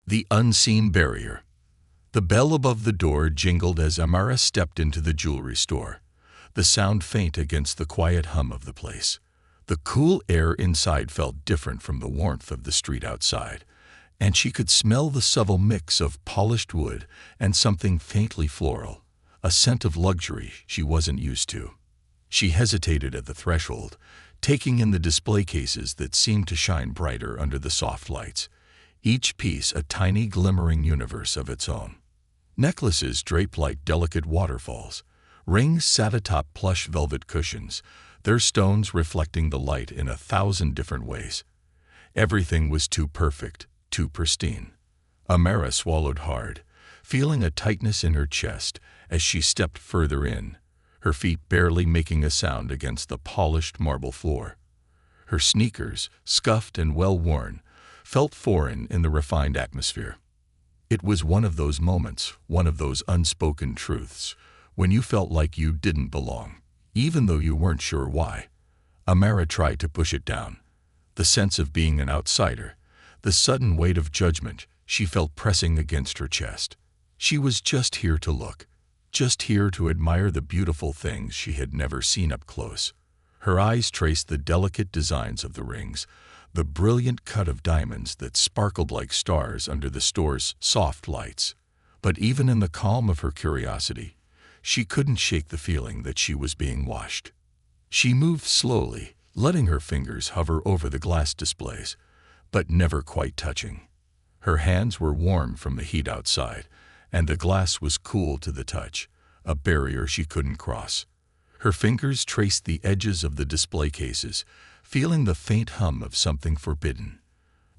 The unseen barrier. The bell above the door jingled as Amara stepped into the jewelry store, the sound faint against the quiet hum of the place. The cool air inside felt different from the warmth of the street outside, and she could smell the subtle mix of polished wood and something faintly floral, a scent of luxury she wasn't used to. She hesitated at the threshold, taking in the display cases that seemed to shine brighter under the soft lights, each piece a tiny glimmering universe of its own. Necklaces draped like delicate waterfalls, rings sat atop plush velvet cushions, their stones reflecting the light in 1,000 different ways. Everything was too perfect, too pristine. Amara swallowed hard, feeling a tightness in her chest as she stepped further in, her feet barely making a sound against the polished marble floor. Her sneakers, scuffed and well-worn, felt foreign in the refined atmosphere. It was one of those moments, one of those unspoken truths, when you felt like you didn't belong, even though you weren't sure why. Amara tried to push it down. The sense of being an outsider, the sudden weight of judgment she felt pressing against her chest. She was just here to look, just here to admire the beautiful things she had never seen up close. Her eyes traced the delicate designs of the rings, the brilliant cut of diamonds that sparkled like stars under the store's soft lights. But even in the calm of her curiosity, she couldn't shake the feeling that she was being watched. She moved slowly, letting her fingers hover over the glass displays, but never quite touching. Her hands were warm from the heat outside, and the glass was cool to the touch, a barrier she couldn't cross. Her fingers traced the edges of the display cases, feeling the faint hum of something forbidden.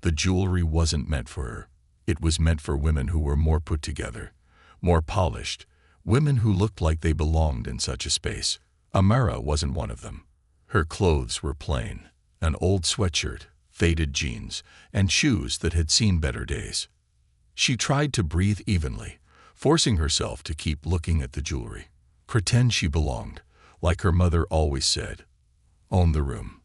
The jewelry wasn't meant for her. It was meant for women who were more put together, more polished, women who looked like they belonged in such a space. Amara wasn't one of them. Her clothes were plain, an old sweatshirt, faded jeans, and shoes that had seen better days. She tried to breathe evenly, forcing herself to keep looking at the jewelry. Pretend she belonged, like her mother always said. Own the room.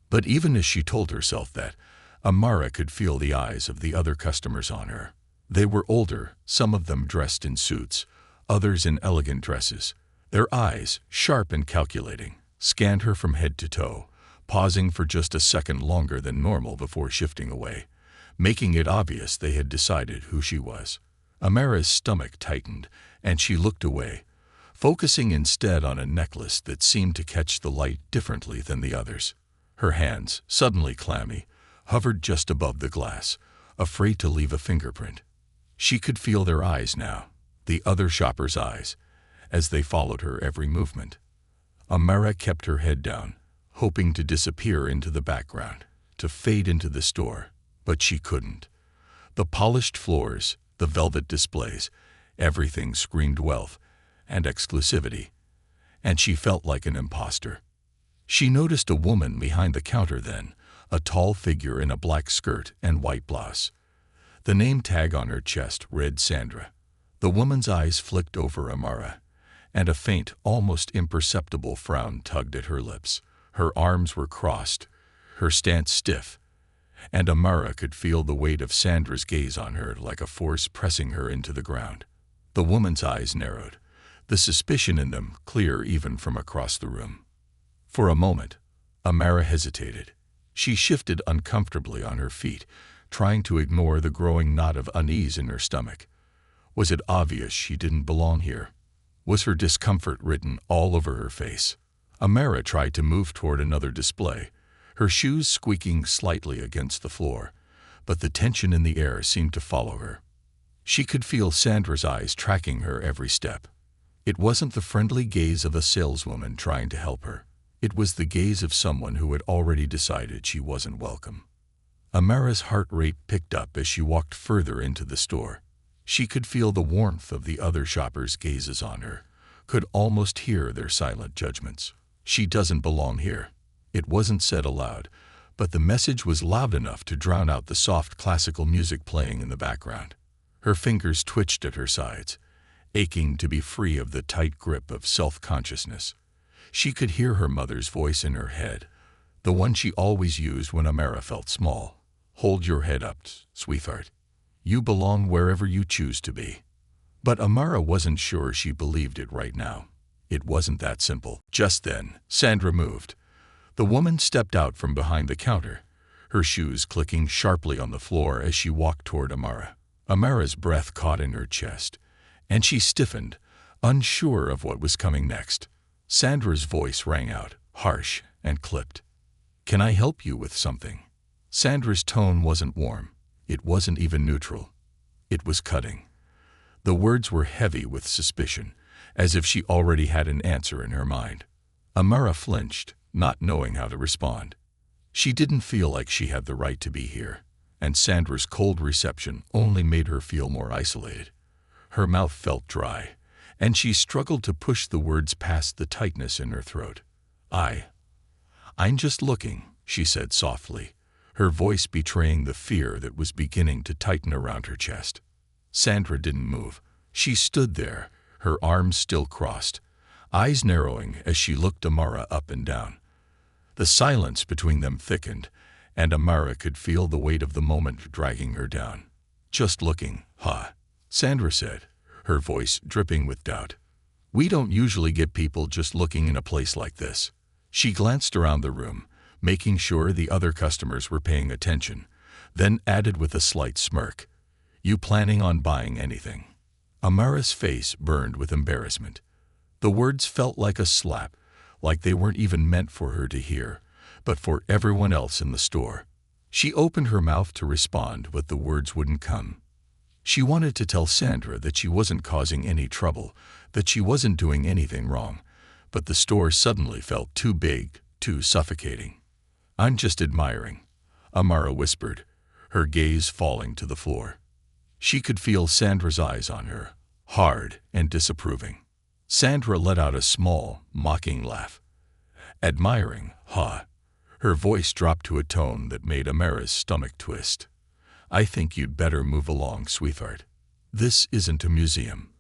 But even as she told herself that, Amara could feel the eyes of the other customers on her. They were older, some of them dressed in suits, others in elegant dresses. Their eyes, sharp and calculating, scanned her from head to toe, pausing for just a second longer than normal before shifting away, making it obvious they had decided who she was. Amara's stomach tightened, and she looked away, focusing instead on a necklace that seemed to catch the light differently than the others. Her hands, suddenly clammy, hovered just above the glass, afraid to leave a fingerprint. She could feel their eyes now, the other shoppers' eyes, as they followed her every movement. Amara kept her head down, hoping to disappear into the background, to fade into the store, but she couldn't. The polished floors, the velvet displays, everything screamed wealth and exclusivity, and she felt like an imposter. She noticed a woman behind the counter then, a tall figure in a black skirt and white blouse. The name tag on her chest read Sandra. The woman's eyes flicked over Amara, and a faint, almost imperceptible frown tugged at her lips. Her arms were crossed, her stance stiff, and Amara could feel the weight of Sandra's gaze on her like a force pressing her into the ground. The woman's eyes narrowed, the suspicion in them clear even from across the room. For a moment, Amara hesitated. She shifted uncomfortably on her feet, trying to ignore the growing knot of unease in her stomach. Was it obvious she didn't belong here? Was her discomfort written all over her face? Amara tried to move toward another display, her shoes squeaking slightly against the floor, but the tension in the air seemed to follow her. She could feel Sandra's eyes tracking her every step. It wasn't the friendly gaze of a saleswoman trying to help her. It was the gaze of someone who had already decided she wasn't welcome. Amara's heart rate picked up as she walked further into the store. She could feel the warmth of the other shoppers' gazes on her, could almost hear their silent judgments. She doesn't belong here. It wasn't said aloud, but the message was loud enough to drown out the soft classical music playing in the background. Her fingers twitched at her sides, aching to be free of the tight grip of self-consciousness. She could hear her mother's voice in her head, the one she always used when Amara felt small. "Hold your head up, sweetheart. You belong wherever you choose to be." But Amara wasn't sure she believed it right now. It wasn't that simple. Just then, Sandra moved. The woman stepped out from behind the counter, her shoes clicking sharply on the floor as she walked toward Amara. Amara's breath caught in her chest, and she stiffened, unsure of what was coming next. Sandra's voice rang out, harsh and clipped. "Can I help you with something?" Sandra's tone wasn't warm. It wasn't even neutral. It was cutting. The words were heavy with suspicion, as if she already had an answer in her mind. Amara flinched, not knowing how to respond. She didn't feel like she had the right to be here, and Sandra's cold reception only made her feel more isolated. Her mouth felt dry, and she struggled to push the words past the tightness in her throat. I'm just looking," she said softly, her voice betraying the fear that was beginning to tighten around her chest. Sandra didn't move. She stood there, her arms still crossed, eyes narrowing as she looked Amara up and down. The silence between them thickened, and Amara could feel the weight of the moment dragging her down. "Just looking, huh?" Sandra said, her voice dripping with doubt. "We don't usually get people just looking in a place like this." She glanced around the room, making sure the other customers were paying attention, then added with a slight smirk, "You planning on buying anything?" Amara's face burned with embarrassment. The words felt like a slap, like they weren't even meant for her to hear, but for everyone else in the store. She opened her mouth to respond, but the words wouldn't come. She wanted to tell Sandra that she wasn't causing any trouble, that she wasn't doing anything wrong, but the store suddenly felt too big, too suffocating. "I'm just admiring," Amara whispered, her gaze falling to the floor. She could feel Sandra's eyes on her, hard and disapproving. Sandra let out a small, mocking laugh. "Admiring, huh?" Her voice dropped to a tone that made Amara's stomach twist. "I think you'd better move along, sweetheart. This isn't a museum."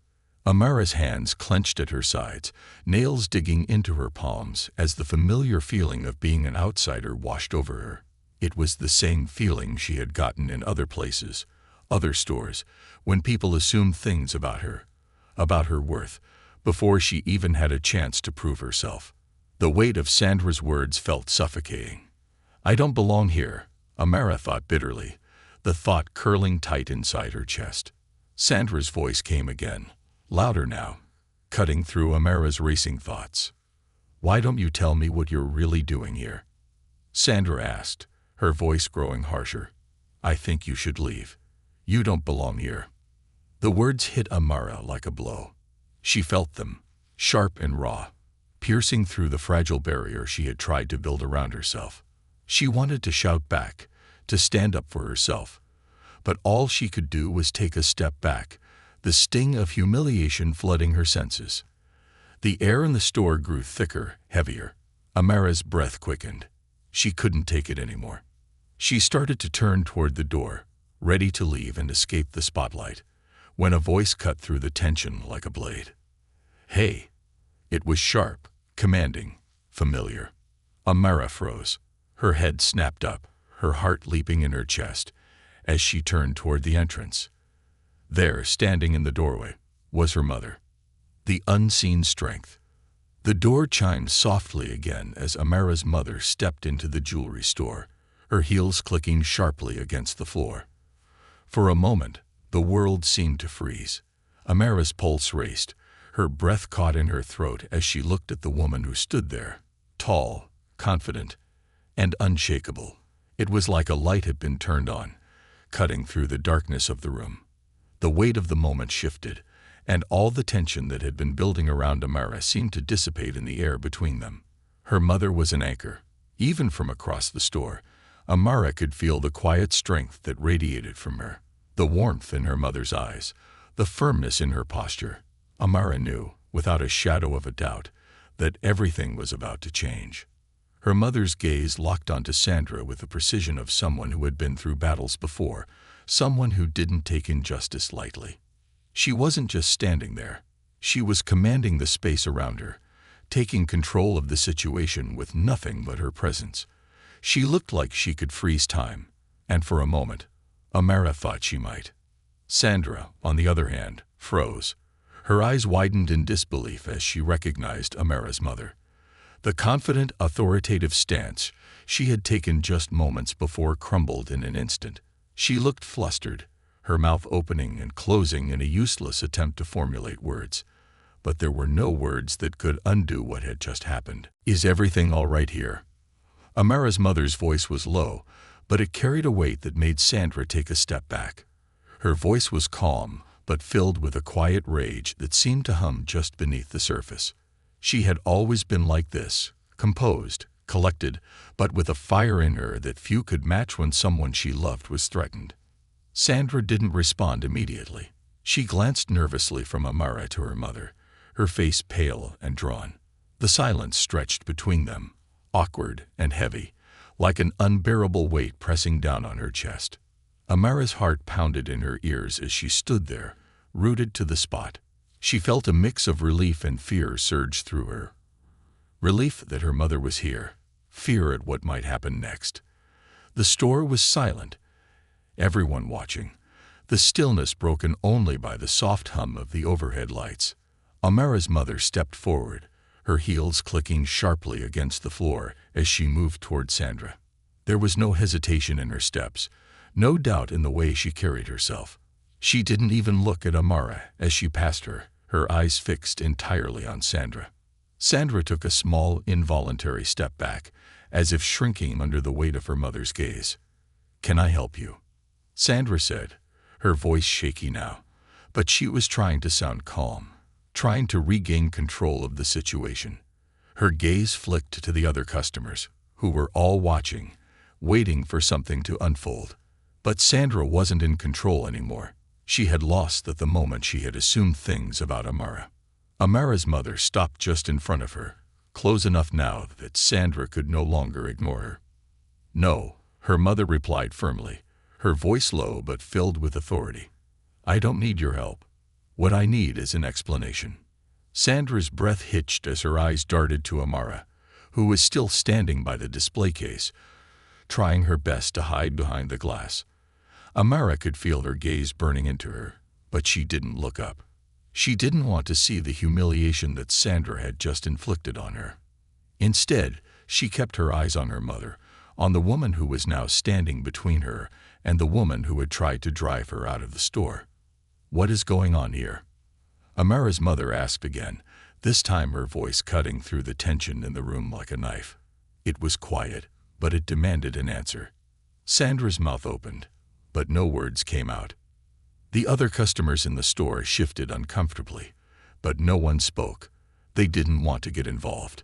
Amara's hands clenched at her sides, nails digging into her palms as the familiar feeling of being an outsider washed over her. It was the same feeling she had gotten in other places, other stores, when people assumed things about her worth, before she even had a chance to prove herself. The weight of Sandra's words felt suffocating. "I don't belong here," Amara thought bitterly, the thought curling tight inside her chest. Sandra's voice came again, louder now, cutting through Amara's racing thoughts. "Why don't you tell me what you're really doing here?" Sandra asked, her voice growing harsher. "I think you should leave. You don't belong here." The words hit Amara like a blow. She felt them, sharp and raw, piercing through the fragile barrier she had tried to build around herself. She wanted to shout back, to stand up for herself, but all she could do was take a step back, the sting of humiliation flooding her senses. The air in the store grew thicker, heavier. Amara's breath quickened. She couldn't take it anymore. She started to turn toward the door, ready to leave and escape the spotlight, when a voice cut through the tension like a blade. "Hey!" It was sharp, commanding, familiar. Amara froze. Her head snapped up, her heart leaping in her chest, as she turned toward the entrance. There, standing in the doorway, was her mother. The unseen strength. The door chimed softly again as Amara's mother stepped into the jewelry store, her heels clicking sharply against the floor. For a moment, the world seemed to freeze. Amara's pulse raced, her breath caught in her throat as she looked at the woman who stood there, tall, confident, and unshakable. It was like a light had been turned on, cutting through the darkness of the room. The weight of the moment shifted, and all the tension that had been building around Amara seemed to dissipate in the air between them. Her mother was an anchor. Even from across the store, Amara could feel the quiet strength that radiated from her, the warmth in her mother's eyes, the firmness in her posture. Amara knew, without a shadow of a doubt, that everything was about to change. Her mother's gaze locked onto Sandra with the precision of someone who had been through battles before, someone who didn't take injustice lightly. She wasn't just standing there. She was commanding the space around her, taking control of the situation with nothing but her presence. She looked like she could freeze time, and for a moment, Amara thought she might. Sandra, on the other hand, froze. Her eyes widened in disbelief as she recognized Amara's mother. The confident, authoritative stance she had taken just moments before crumbled in an instant. She looked flustered, her mouth opening and closing in a useless attempt to formulate words. But there were no words that could undo what had just happened. "Is everything all right here?" Amara's mother's voice was low, but it carried a weight that made Sandra take a step back. Her voice was calm, but filled with a quiet rage that seemed to hum just beneath the surface. She had always been like this, composed, collected, but with a fire in her that few could match when someone she loved was threatened. Sandra didn't respond immediately. She glanced nervously from Amara to her mother, her face pale and drawn. The silence stretched between them, awkward and heavy, like an unbearable weight pressing down on her chest. Amara's heart pounded in her ears as she stood there, rooted to the spot. She felt a mix of relief and fear surge through her. Relief that her mother was here, fear at what might happen next. The store was silent, everyone watching, the stillness broken only by the soft hum of the overhead lights. Amara's mother stepped forward, her heels clicking sharply against the floor as she moved toward Sandra. There was no hesitation in her steps, no doubt in the way she carried herself. She didn't even look at Amara as she passed her, her eyes fixed entirely on Sandra. Sandra took a small, involuntary step back, as if shrinking under the weight of her mother's gaze. "Can I help you?" Sandra said, her voice shaky now, but she was trying to sound calm, trying to regain control of the situation. Her gaze flicked to the other customers, who were all watching, waiting for something to unfold. But Sandra wasn't in control anymore. She had lost at the moment she had assumed things about Amara. Amara's mother stopped just in front of her, close enough now that Sandra could no longer ignore her. "No," her mother replied firmly, her voice low but filled with authority. "I don't need your help. What I need is an explanation." Sandra's breath hitched as her eyes darted to Amara, who was still standing by the display case, trying her best to hide behind the glass. Amara could feel her gaze burning into her, but she didn't look up. She didn't want to see the humiliation that Sandra had just inflicted on her. Instead, she kept her eyes on her mother, on the woman who was now standing between her and the woman who had tried to drive her out of the store. "What is going on here?" Amara's mother asked again, this time her voice cutting through the tension in the room like a knife. It was quiet, but it demanded an answer. Sandra's mouth opened, but no words came out. The other customers in the store shifted uncomfortably, but no one spoke. They didn't want to get involved.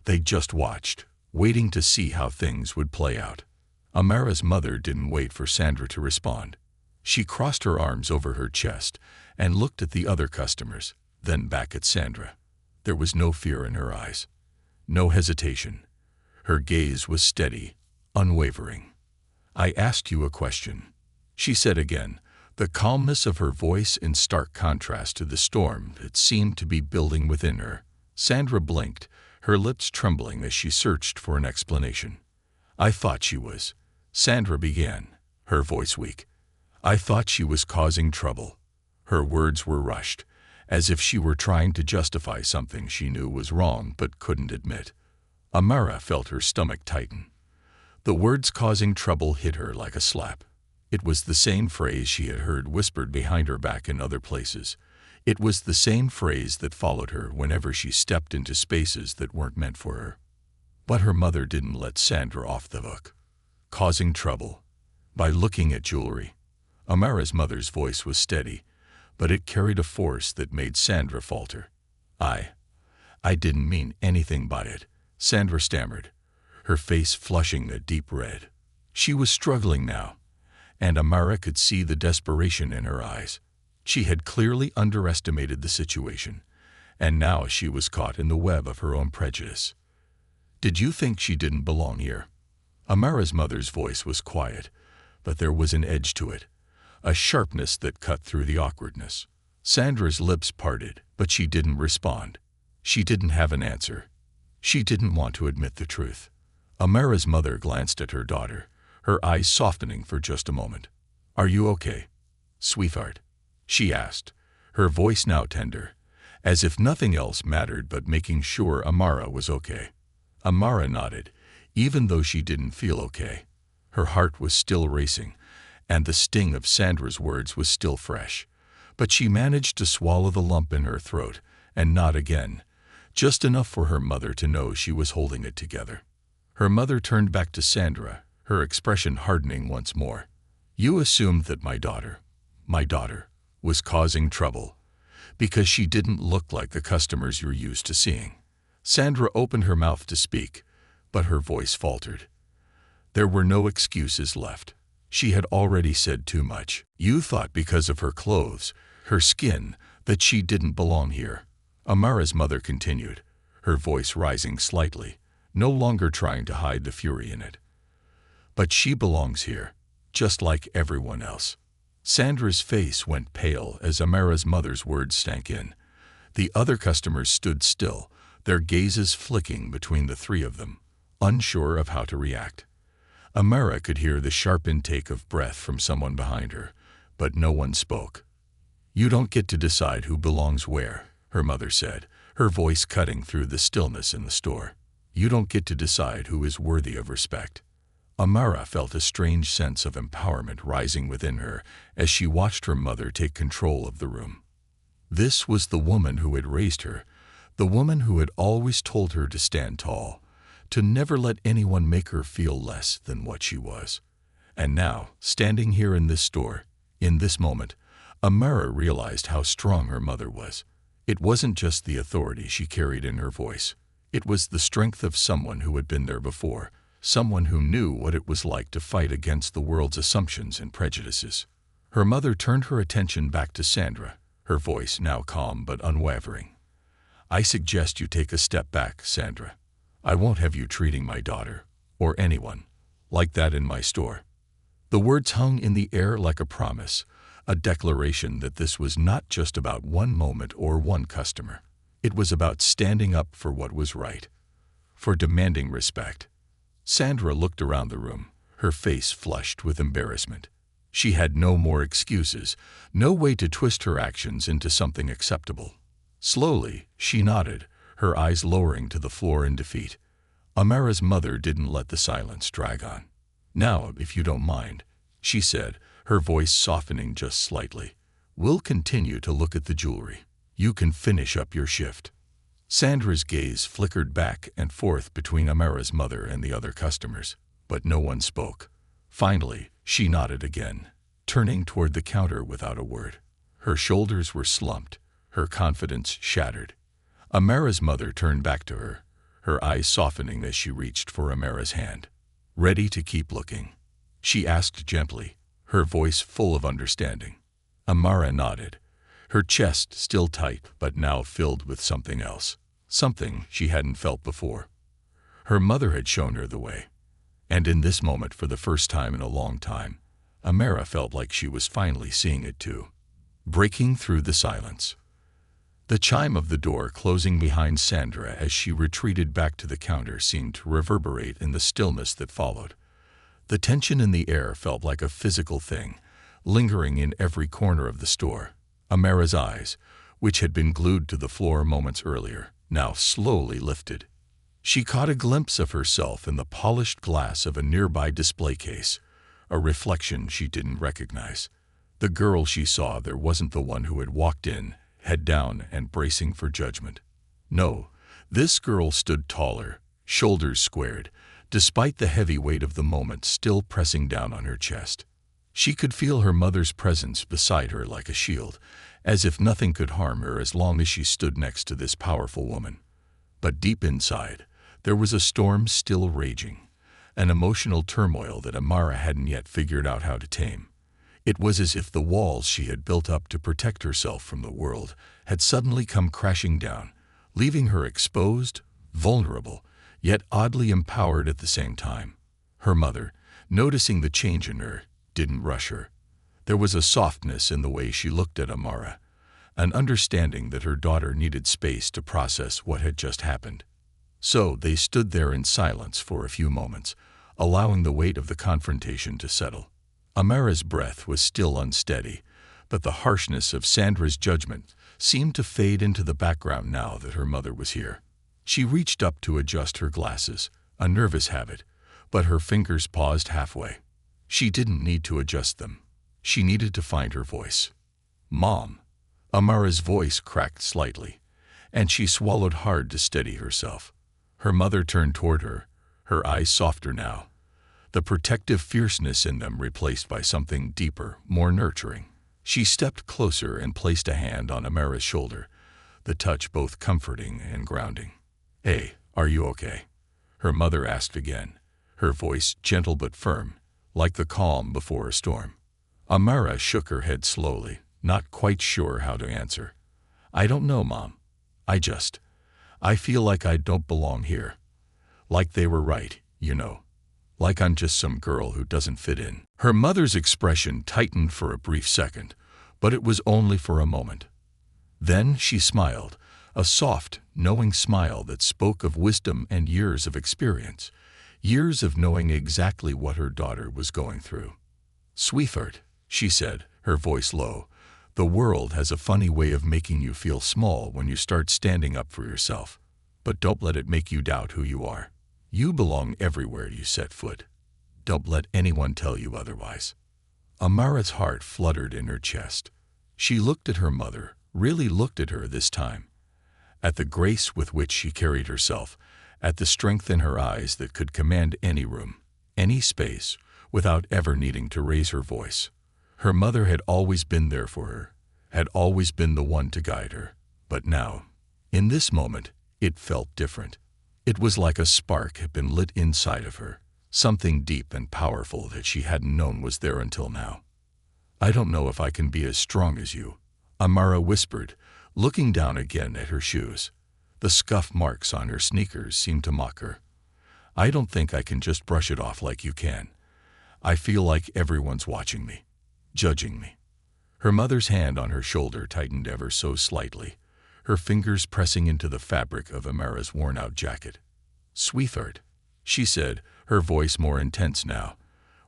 They just watched, waiting to see how things would play out. Amara's mother didn't wait for Sandra to respond. She crossed her arms over her chest and looked at the other customers, then back at Sandra. There was no fear in her eyes, no hesitation. Her gaze was steady, unwavering. "I asked you a question," she said again, the calmness of her voice in stark contrast to the storm that seemed to be building within her. Sandra blinked, her lips trembling as she searched for an explanation. "I thought she was," Sandra began, her voice weak. "I thought she was causing trouble." Her words were rushed, as if she were trying to justify something she knew was wrong but couldn't admit. Amara felt her stomach tighten. The words "causing trouble" hit her like a slap. It was the same phrase she had heard whispered behind her back in other places. It was the same phrase that followed her whenever she stepped into spaces that weren't meant for her. But her mother didn't let Sandra off the hook. Causing trouble. By looking at jewelry. Amara's mother's voice was steady, but it carried a force that made Sandra falter. I didn't mean anything by it," Sandra stammered, her face flushing a deep red. She was struggling now, and Amara could see the desperation in her eyes. She had clearly underestimated the situation, and now she was caught in the web of her own prejudice. "Did you think she didn't belong here?" Amara's mother's voice was quiet, but there was an edge to it, a sharpness that cut through the awkwardness. Sandra's lips parted, but she didn't respond. She didn't have an answer. She didn't want to admit the truth. Amara's mother glanced at her daughter, her eyes softening for just a moment. "Are you okay?" "Sweetheart?" she asked, her voice now tender, as if nothing else mattered but making sure Amara was okay. Amara nodded, even though she didn't feel okay. Her heart was still racing, and the sting of Sandra's words was still fresh. But she managed to swallow the lump in her throat and nod again, just enough for her mother to know she was holding it together. Her mother turned back to Sandra, her expression hardening once more. "You assumed that my daughter, was causing trouble, because she didn't look like the customers you're used to seeing." Sandra opened her mouth to speak, but her voice faltered. There were no excuses left. She had already said too much. "You thought because of her clothes, her skin, that she didn't belong here," Amara's mother continued, her voice rising slightly, no longer trying to hide the fury in it. "But she belongs here, just like everyone else." Sandra's face went pale as Amara's mother's words sank in. The other customers stood still, their gazes flicking between the three of them, unsure of how to react. Amara could hear the sharp intake of breath from someone behind her, but no one spoke. "You don't get to decide who belongs where," her mother said, her voice cutting through the stillness in the store. "You don't get to decide who is worthy of respect." Amara felt a strange sense of empowerment rising within her as she watched her mother take control of the room. This was the woman who had raised her, the woman who had always told her to stand tall, to never let anyone make her feel less than what she was. And now, standing here in this store, in this moment, Amara realized how strong her mother was. It wasn't just the authority she carried in her voice. It was the strength of someone who had been there before, someone who knew what it was like to fight against the world's assumptions and prejudices. Her mother turned her attention back to Sandra, her voice now calm but unwavering. "I suggest you take a step back, Sandra. I won't have you treating my daughter, or anyone, like that in my store." The words hung in the air like a promise, a declaration that this was not just about one moment or one customer. It was about standing up for what was right, for demanding respect. Sandra looked around the room, her face flushed with embarrassment. She had no more excuses, no way to twist her actions into something acceptable. Slowly, she nodded, her eyes lowering to the floor in defeat. Amara's mother didn't let the silence drag on. "Now, if you don't mind," she said, her voice softening just slightly, "we'll continue to look at the jewelry. You can finish up your shift." Sandra's gaze flickered back and forth between Amara's mother and the other customers, but no one spoke. Finally, she nodded again, turning toward the counter without a word. Her shoulders were slumped, her confidence shattered. Amara's mother turned back to her, her eyes softening as she reached for Amara's hand. "Ready to keep looking?" she asked gently, her voice full of understanding. Amara nodded, her chest still tight but now filled with something else, something she hadn't felt before. Her mother had shown her the way, and in this moment, for the first time in a long time, Amara felt like she was finally seeing it too. Breaking through the silence. The chime of the door closing behind Sandra as she retreated back to the counter seemed to reverberate in the stillness that followed. The tension in the air felt like a physical thing, lingering in every corner of the store. Amara's eyes, which had been glued to the floor moments earlier, now slowly lifted. She caught a glimpse of herself in the polished glass of a nearby display case, a reflection she didn't recognize. The girl she saw there wasn't the one who had walked in, head down and bracing for judgment. No, this girl stood taller, shoulders squared, despite the heavy weight of the moment still pressing down on her chest. She could feel her mother's presence beside her like a shield, as if nothing could harm her as long as she stood next to this powerful woman. But deep inside, there was a storm still raging, an emotional turmoil that Amara hadn't yet figured out how to tame. It was as if the walls she had built up to protect herself from the world had suddenly come crashing down, leaving her exposed, vulnerable, yet oddly empowered at the same time. Her mother, noticing the change in her, didn't rush her. There was a softness in the way she looked at Amara, an understanding that her daughter needed space to process what had just happened. So they stood there in silence for a few moments, allowing the weight of the confrontation to settle. Amara's breath was still unsteady, but the harshness of Sandra's judgment seemed to fade into the background now that her mother was here. She reached up to adjust her glasses, a nervous habit, but her fingers paused halfway. She didn't need to adjust them. She needed to find her voice. "Mom." Amara's voice cracked slightly, and she swallowed hard to steady herself. Her mother turned toward her, her eyes softer now, the protective fierceness in them replaced by something deeper, more nurturing. She stepped closer and placed a hand on Amara's shoulder, the touch both comforting and grounding. "Hey, are you okay?" her mother asked again, her voice gentle but firm, like the calm before a storm. Amara shook her head slowly, not quite sure how to answer. "I don't know, Mom. I feel like I don't belong here. Like they were right, you know. Like I'm just some girl who doesn't fit in." Her mother's expression tightened for a brief second, but it was only for a moment. Then she smiled, a soft, knowing smile that spoke of wisdom and years of experience, years of knowing exactly what her daughter was going through. "Sweetheart," she said, her voice low, "the world has a funny way of making you feel small when you start standing up for yourself. But don't let it make you doubt who you are. You belong everywhere you set foot. Don't let anyone tell you otherwise." Amara's heart fluttered in her chest. She looked at her mother, really looked at her this time, at the grace with which she carried herself, at the strength in her eyes that could command any room, any space, without ever needing to raise her voice. Her mother had always been there for her, had always been the one to guide her. But now, in this moment, it felt different. It was like a spark had been lit inside of her, something deep and powerful that she hadn't known was there until now. "I don't know if I can be as strong as you," Amara whispered, looking down again at her shoes. The scuff marks on her sneakers seemed to mock her. "I don't think I can just brush it off like you can. I feel like everyone's watching me, judging me." Her mother's hand on her shoulder tightened ever so slightly, her fingers pressing into the fabric of Amara's worn-out jacket. "Sweetheart," she said, her voice more intense now,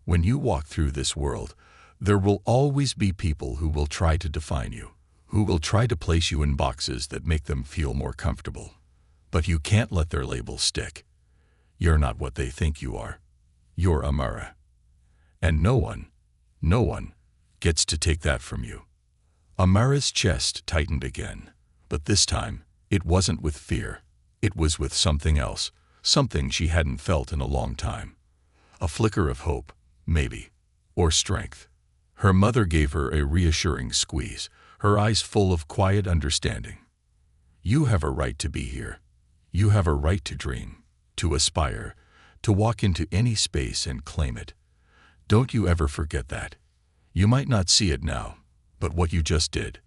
"when you walk through this world, there will always be people who will try to define you, who will try to place you in boxes that make them feel more comfortable. But you can't let their labels stick. You're not what they think you are. You're Amara. And no one gets to take that from you." Amara's chest tightened again, but this time it wasn't with fear. It was with something else, something she hadn't felt in a long time. A flicker of hope, maybe, or strength. Her mother gave her a reassuring squeeze, her eyes full of quiet understanding. "You have a right to be here. You have a right to dream, to aspire, to walk into any space and claim it. Don't you ever forget that. You might not see it now, but what you just did,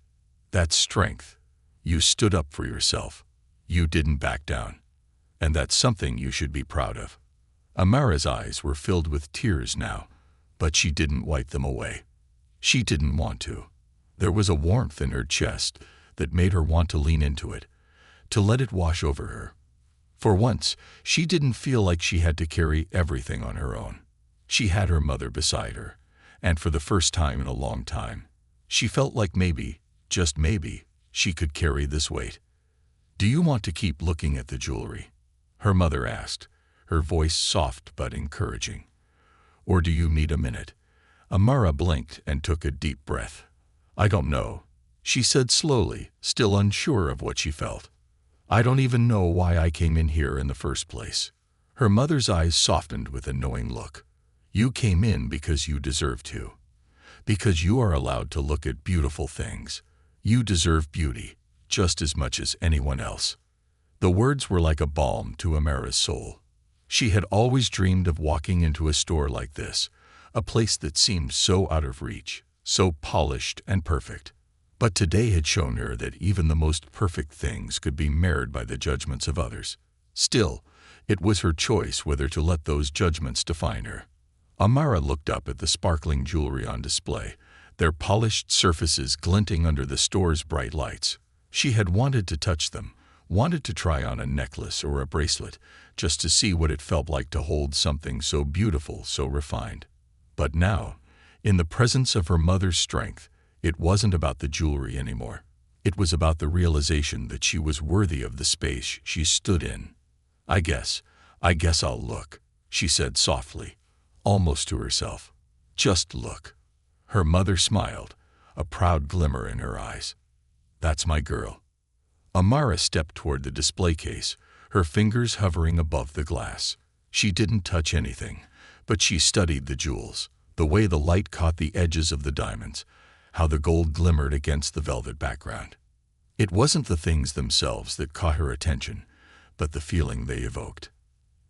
that's strength. You stood up for yourself. You didn't back down. And that's something you should be proud of." Amara's eyes were filled with tears now, but she didn't wipe them away. She didn't want to. There was a warmth in her chest that made her want to lean into it, to let it wash over her. For once, she didn't feel like she had to carry everything on her own. She had her mother beside her, and for the first time in a long time, she felt like maybe, just maybe, she could carry this weight. "Do you want to keep looking at the jewelry?" her mother asked, her voice soft but encouraging. "Or do you need a minute?" Amara blinked and took a deep breath. "I don't know," she said slowly, still unsure of what she felt. "I don't even know why I came in here in the first place." Her mother's eyes softened with a knowing look. "You came in because you deserve to. Because you are allowed to look at beautiful things. You deserve beauty, just as much as anyone else." The words were like a balm to Amara's soul. She had always dreamed of walking into a store like this, a place that seemed so out of reach, so polished and perfect. But today had shown her that even the most perfect things could be marred by the judgments of others. Still, it was her choice whether to let those judgments define her. Amara looked up at the sparkling jewelry on display, their polished surfaces glinting under the store's bright lights. She had wanted to touch them, wanted to try on a necklace or a bracelet, just to see what it felt like to hold something so beautiful, so refined. But now, in the presence of her mother's strength, It wasn't about the jewelry anymore. It was about the realization that she was worthy of the space she stood in. I guess I'll look," she said softly, almost to herself. "Just look." Her mother smiled, a proud glimmer in her eyes. "That's my girl." Amara stepped toward the display case, her fingers hovering above the glass. She didn't touch anything, but she studied the jewels, the way the light caught the edges of the diamonds, how the gold glimmered against the velvet background. It wasn't the things themselves that caught her attention, but the feeling they evoked.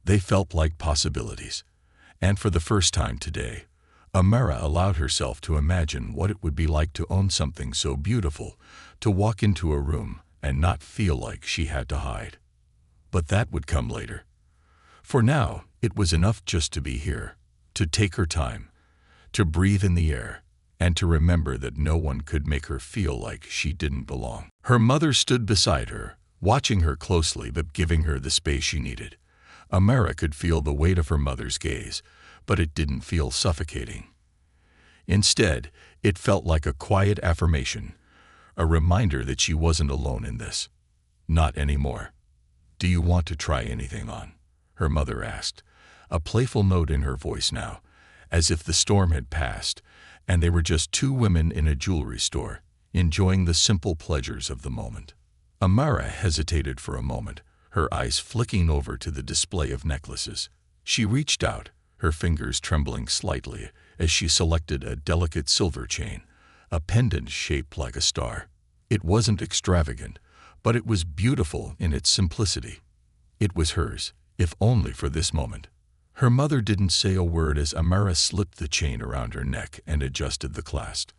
They felt like possibilities, and for the first time today, Amara allowed herself to imagine what it would be like to own something so beautiful, to walk into a room and not feel like she had to hide. But that would come later. For now, it was enough just to be here, to take her time, to breathe in the air, and to remember that no one could make her feel like she didn't belong. Her mother stood beside her, watching her closely but giving her the space she needed. Amara could feel the weight of her mother's gaze, but it didn't feel suffocating. Instead, it felt like a quiet affirmation, a reminder that she wasn't alone in this. Not anymore. "Do you want to try anything on?" her mother asked, a playful note in her voice now, as if the storm had passed, and they were just two women in a jewelry store, enjoying the simple pleasures of the moment. Amara hesitated for a moment, her eyes flicking over to the display of necklaces. She reached out, her fingers trembling slightly as she selected a delicate silver chain, a pendant shaped like a star. It wasn't extravagant, but it was beautiful in its simplicity. It was hers, if only for this moment. Her mother didn't say a word as Amara slipped the chain around her neck and adjusted the clasp.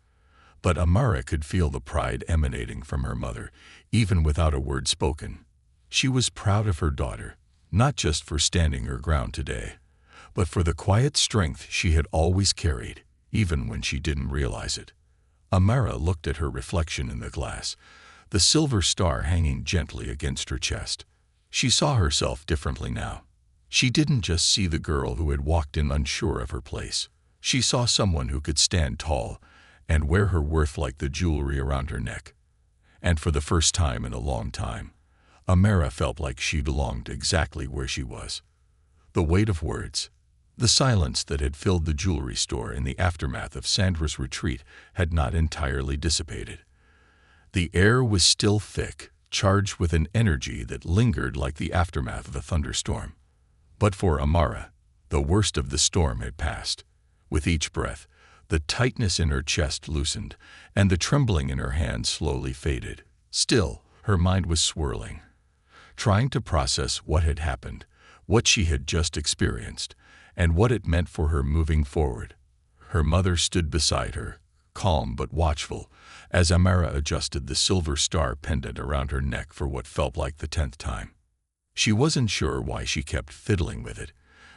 But Amara could feel the pride emanating from her mother, even without a word spoken. She was proud of her daughter, not just for standing her ground today, but for the quiet strength she had always carried, even when she didn't realize it. Amara looked at her reflection in the glass, the silver star hanging gently against her chest. She saw herself differently now. She didn't just see the girl who had walked in unsure of her place. She saw someone who could stand tall and wear her worth like the jewelry around her neck. And for the first time in a long time, Amara felt like she belonged exactly where she was. The weight of words, the silence that had filled the jewelry store in the aftermath of Sandra's retreat had not entirely dissipated. The air was still thick, charged with an energy that lingered like the aftermath of a thunderstorm. But for Amara, the worst of the storm had passed. With each breath, the tightness in her chest loosened, and the trembling in her hands slowly faded. Still, her mind was swirling, trying to process what had happened, what she had just experienced, and what it meant for her moving forward. Her mother stood beside her, calm but watchful, as Amara adjusted the silver star pendant around her neck for what felt like the 10th time. She wasn't sure why she kept fiddling with it.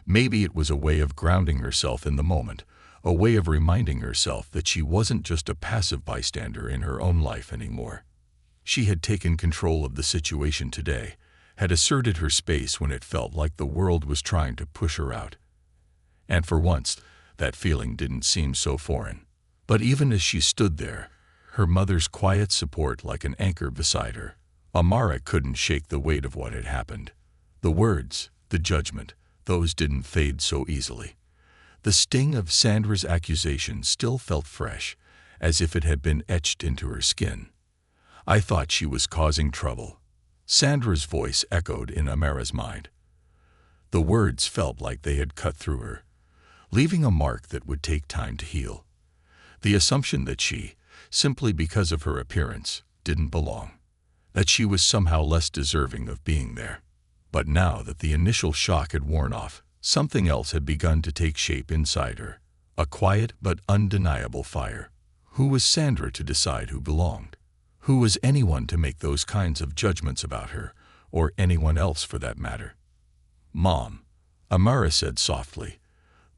Maybe it was a way of grounding herself in the moment, a way of reminding herself that she wasn't just a passive bystander in her own life anymore. She had taken control of the situation today, had asserted her space when it felt like the world was trying to push her out. And for once, that feeling didn't seem so foreign. But even as she stood there, her mother's quiet support like an anchor beside her, Amara couldn't shake the weight of what had happened. The words, the judgment, those didn't fade so easily. The sting of Sandra's accusation still felt fresh, as if it had been etched into her skin. "I thought she was causing trouble," Sandra's voice echoed in Amara's mind. The words felt like they had cut through her, leaving a mark that would take time to heal. The assumption that she, simply because of her appearance, didn't belong, that she was somehow less deserving of being there. But now that the initial shock had worn off, something else had begun to take shape inside her, a quiet but undeniable fire. Who was Sandra to decide who belonged? Who was anyone to make those kinds of judgments about her, or anyone else for that matter? "Mom," Amara said softly,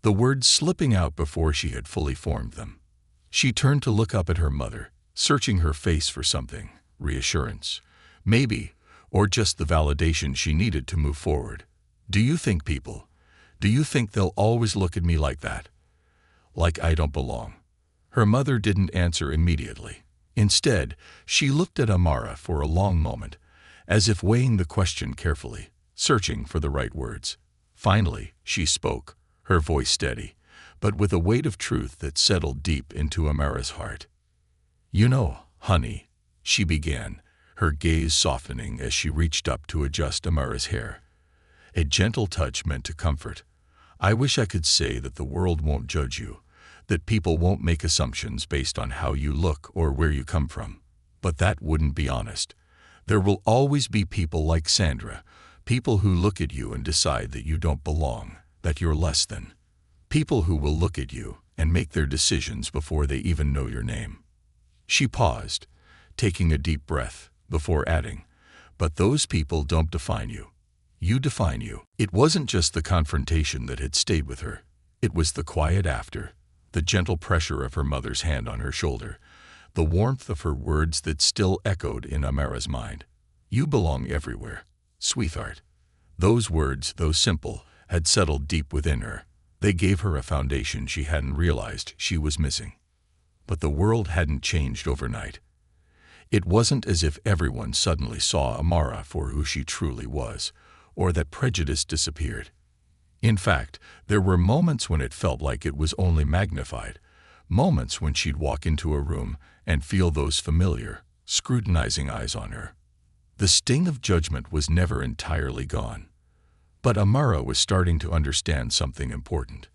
the words slipping out before she had fully formed them. She turned to look up at her mother, searching her face for something, reassurance, maybe, or just the validation she needed to move forward. Do you think they'll always look at me like that? Like I don't belong?" Her mother didn't answer immediately. Instead, she looked at Amara for a long moment, as if weighing the question carefully, searching for the right words. Finally, she spoke, her voice steady, but with a weight of truth that settled deep into Amara's heart. "You know, honey," she began, her gaze softening as she reached up to adjust Amara's hair. A gentle touch meant to comfort. "I wish I could say that the world won't judge you, that people won't make assumptions based on how you look or where you come from. But that wouldn't be honest. There will always be people like Sandra, people who look at you and decide that you don't belong, that you're less than. People who will look at you and make their decisions before they even know your name." She paused, taking a deep breath, before adding, "But those people don't define you. You define you." It wasn't just the confrontation that had stayed with her. It was the quiet after, the gentle pressure of her mother's hand on her shoulder, the warmth of her words that still echoed in Amara's mind. "You belong everywhere, sweetheart." Those words, though simple, had settled deep within her. They gave her a foundation she hadn't realized she was missing. But the world hadn't changed overnight. It wasn't as if everyone suddenly saw Amara for who she truly was, or that prejudice disappeared. In fact, there were moments when it felt like it was only magnified, moments when she'd walk into a room and feel those familiar, scrutinizing eyes on her. The sting of judgment was never entirely gone. But Amara was starting to understand something important.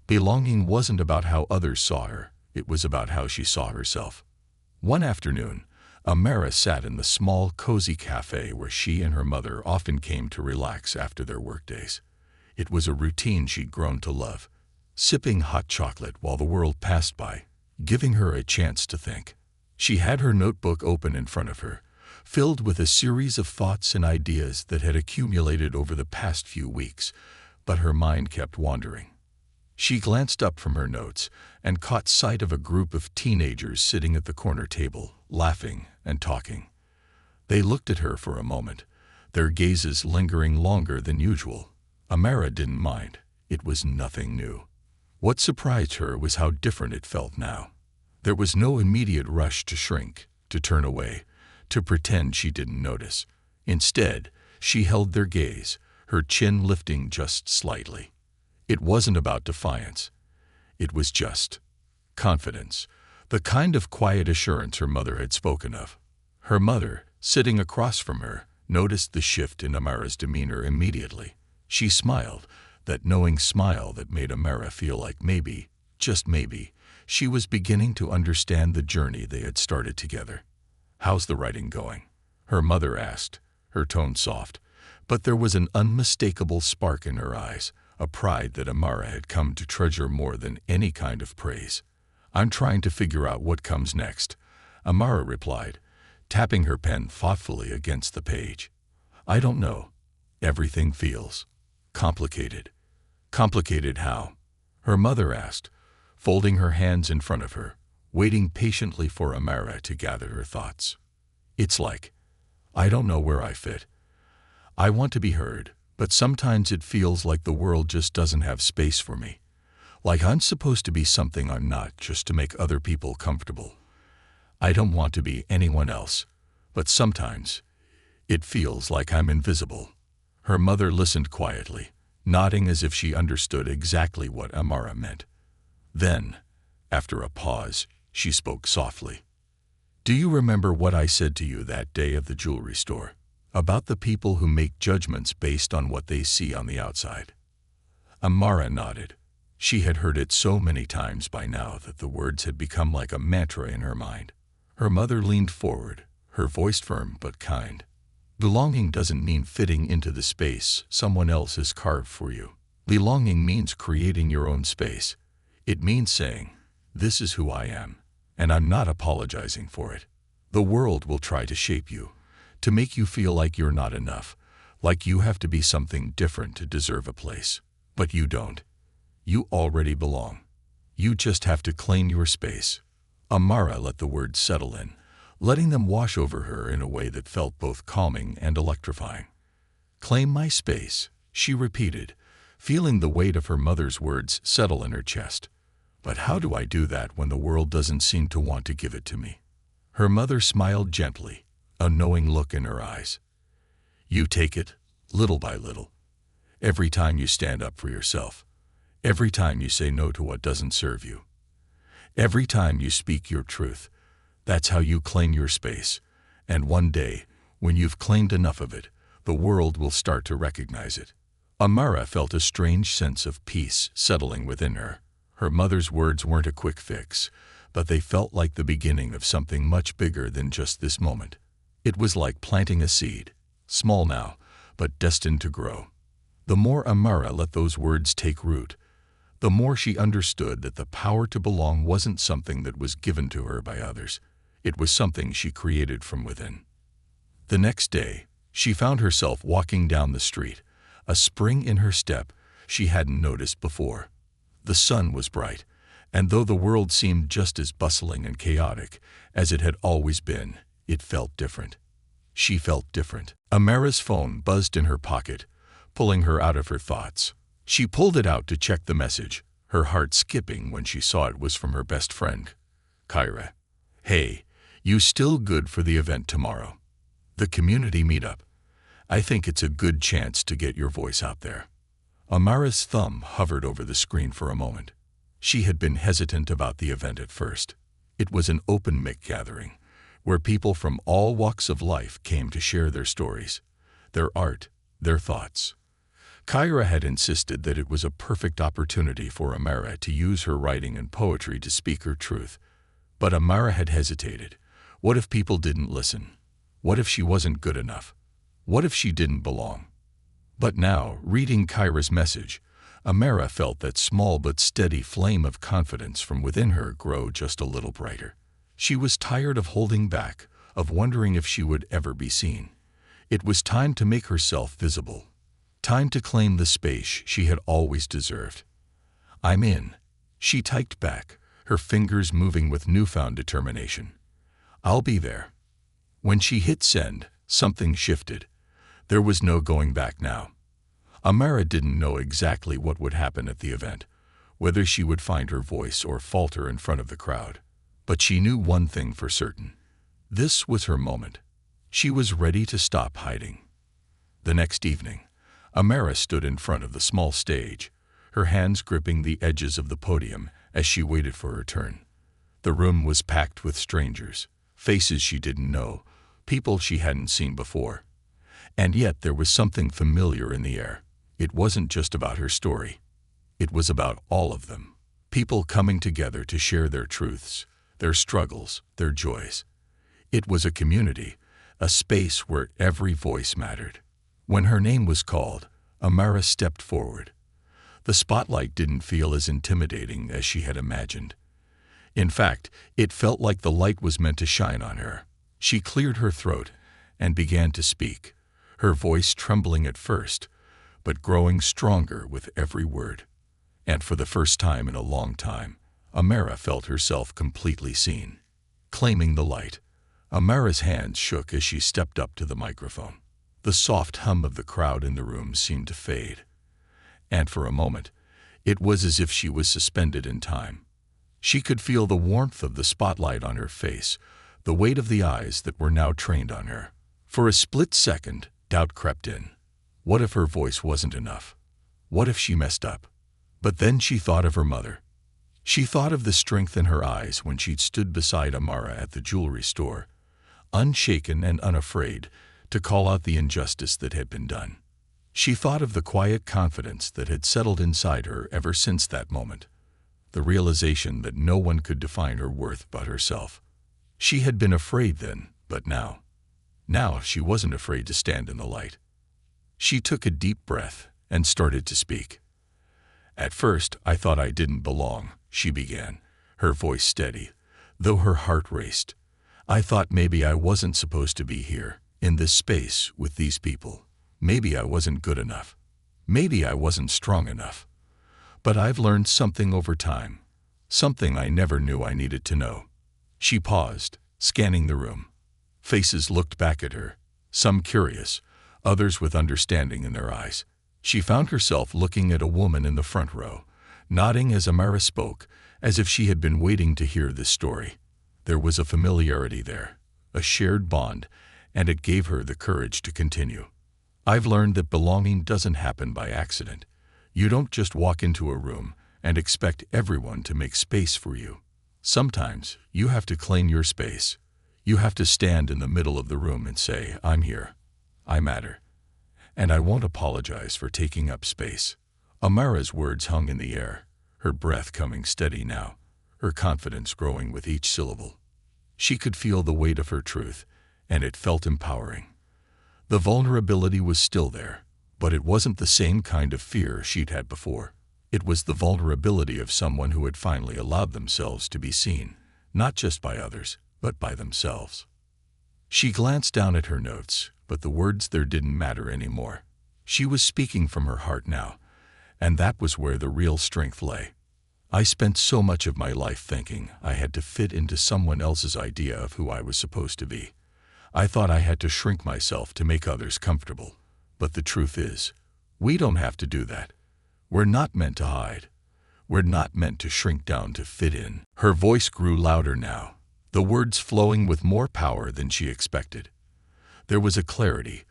Belonging wasn't about how others saw her, it was about how she saw herself. One afternoon, Amara sat in the small, cozy cafe where she and her mother often came to relax after their workdays. It was a routine she'd grown to love, sipping hot chocolate while the world passed by, giving her a chance to think. She had her notebook open in front of her, filled with a series of thoughts and ideas that had accumulated over the past few weeks, but her mind kept wandering. She glanced up from her notes and caught sight of a group of teenagers sitting at the corner table, laughing and talking. They looked at her for a moment, their gazes lingering longer than usual. Amara didn't mind. It was nothing new. What surprised her was how different it felt now. There was no immediate rush to shrink, to turn away, to pretend she didn't notice. Instead, she held their gaze, her chin lifting just slightly. It wasn't about defiance. It was just confidence, the kind of quiet assurance her mother had spoken of. Her mother, sitting across from her, noticed the shift in Amara's demeanor immediately. She smiled, that knowing smile that made Amara feel like maybe, just maybe, she was beginning to understand the journey they had started together. "How's the writing going?" her mother asked, her tone soft, but there was an unmistakable spark in her eyes, a pride that Amara had come to treasure more than any kind of praise. "I'm trying to figure out what comes next," Amara replied, tapping her pen thoughtfully against the page. "I don't know. Everything feels complicated." "Complicated how?" her mother asked, folding her hands in front of her, waiting patiently for Amara to gather her thoughts. "It's like, I don't know where I fit. I want to be heard, but sometimes it feels like the world just doesn't have space for me. Like I'm supposed to be something I'm not just to make other people comfortable. I don't want to be anyone else, but sometimes it feels like I'm invisible." Her mother listened quietly, nodding as if she understood exactly what Amara meant. Then, after a pause, she spoke softly. "Do you remember what I said to you that day at the jewelry store? About the people who make judgments based on what they see on the outside?" Amara nodded. She had heard it so many times by now that the words had become like a mantra in her mind. Her mother leaned forward, her voice firm but kind. "Belonging doesn't mean fitting into the space someone else has carved for you. Belonging means creating your own space. It means saying, 'This is who I am, and I'm not apologizing for it.' The world will try to shape you, to make you feel like you're not enough, like you have to be something different to deserve a place. But you don't. You already belong. You just have to claim your space." Amara let the words settle in, letting them wash over her in a way that felt both calming and electrifying. "Claim my space," she repeated, feeling the weight of her mother's words settle in her chest. But how do I do that when the world doesn't seem to want to give it to me? Her mother smiled gently, a knowing look in her eyes. You take it, little by little. Every time you stand up for yourself. Every time you say no to what doesn't serve you. Every time you speak your truth. That's how you claim your space. And one day, when you've claimed enough of it, the world will start to recognize it. Amara felt a strange sense of peace settling within her. Her mother's words weren't a quick fix, but they felt like the beginning of something much bigger than just this moment. It was like planting a seed, small now, but destined to grow. The more Amara let those words take root, the more she understood that the power to belong wasn't something that was given to her by others. It was something she created from within. The next day, she found herself walking down the street, a spring in her step she hadn't noticed before. The sun was bright, and though the world seemed just as bustling and chaotic as it had always been, it felt different. She felt different. Amara's phone buzzed in her pocket, pulling her out of her thoughts. She pulled it out to check the message, her heart skipping when she saw it was from her best friend, Kyra. Hey, you still good for the event tomorrow? The community meetup. I think it's a good chance to get your voice out there. Amara's thumb hovered over the screen for a moment. She had been hesitant about the event at first. It was an open mic gathering, where people from all walks of life came to share their stories, their art, their thoughts. Kyra had insisted that it was a perfect opportunity for Amara to use her writing and poetry to speak her truth. But Amara had hesitated. What if people didn't listen? What if she wasn't good enough? What if she didn't belong? But now, reading Kyra's message, Amara felt that small but steady flame of confidence from within her grow just a little brighter. She was tired of holding back, of wondering if she would ever be seen. It was time to make herself visible. Time to claim the space she had always deserved. I'm in, she typed back, her fingers moving with newfound determination. I'll be there. When she hit send, something shifted. There was no going back now. Amara didn't know exactly what would happen at the event, whether she would find her voice or falter in front of the crowd. But she knew one thing for certain. This was her moment. She was ready to stop hiding. The next evening, Amara stood in front of the small stage, her hands gripping the edges of the podium as she waited for her turn. The room was packed with strangers, faces she didn't know, people she hadn't seen before. And yet there was something familiar in the air. It wasn't just about her story. It was about all of them. People coming together to share their truths, their struggles, their joys. It was a community, a space where every voice mattered. When her name was called, Amara stepped forward. The spotlight didn't feel as intimidating as she had imagined. In fact, it felt like the light was meant to shine on her. She cleared her throat and began to speak, her voice trembling at first, but growing stronger with every word. And for the first time in a long time, Amara felt herself completely seen. Claiming the light, Amara's hands shook as she stepped up to the microphone. The soft hum of the crowd in the room seemed to fade. And for a moment, it was as if she was suspended in time. She could feel the warmth of the spotlight on her face, the weight of the eyes that were now trained on her. For a split second, doubt crept in. What if her voice wasn't enough? What if she messed up? But then she thought of her mother. She thought of the strength in her eyes when she'd stood beside Amara at the jewelry store, unshaken and unafraid to call out the injustice that had been done. She thought of the quiet confidence that had settled inside her ever since that moment, the realization that no one could define her worth but herself. She had been afraid then, but now she wasn't afraid to stand in the light. She took a deep breath and started to speak. At first, I thought I didn't belong, she began, her voice steady, though her heart raced. I thought maybe I wasn't supposed to be here, in this space, with these people. Maybe I wasn't good enough. Maybe I wasn't strong enough. But I've learned something over time, something I never knew I needed to know. She paused, scanning the room. Faces looked back at her, some curious, others with understanding in their eyes. She found herself looking at a woman in the front row, nodding as Amara spoke, as if she had been waiting to hear this story. There was a familiarity there, a shared bond, and it gave her the courage to continue. I've learned that belonging doesn't happen by accident. You don't just walk into a room and expect everyone to make space for you. Sometimes you have to claim your space. You have to stand in the middle of the room and say, I'm here. I matter. And I won't apologize for taking up space. Amara's words hung in the air, her breath coming steady now, her confidence growing with each syllable. She could feel the weight of her truth, and it felt empowering. The vulnerability was still there, but it wasn't the same kind of fear she'd had before. It was the vulnerability of someone who had finally allowed themselves to be seen, not just by others, but by themselves. She glanced down at her notes, but the words there didn't matter anymore. She was speaking from her heart now, and that was where the real strength lay. I spent so much of my life thinking I had to fit into someone else's idea of who I was supposed to be. I thought I had to shrink myself to make others comfortable. But the truth is, we don't have to do that. We're not meant to hide. We're not meant to shrink down to fit in. Her voice grew louder now, the words flowing with more power than she expected. There was a clarity,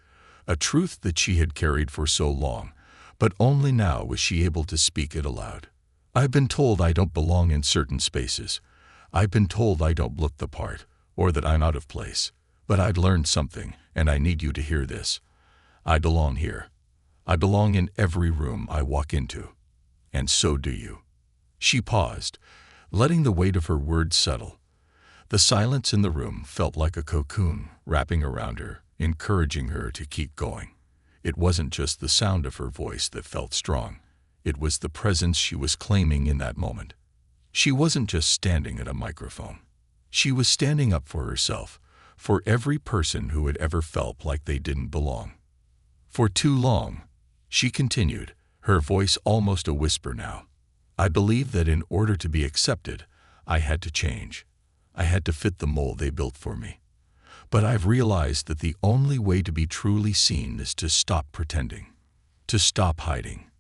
a truth that she had carried for so long, but only now was she able to speak it aloud. I've been told I don't belong in certain spaces. I've been told I don't look the part, or that I'm out of place. But I've learned something, and I need you to hear this. I belong here. I belong in every room I walk into. And so do you. She paused, letting the weight of her words settle. The silence in the room felt like a cocoon wrapping around her, encouraging her to keep going. It wasn't just the sound of her voice that felt strong. It was the presence she was claiming in that moment. She wasn't just standing at a microphone. She was standing up for herself, for every person who had ever felt like they didn't belong. For too long, she continued, her voice almost a whisper now. I believed that in order to be accepted, I had to change. I had to fit the mold they built for me. But I've realized that the only way to be truly seen is to stop pretending, to stop hiding,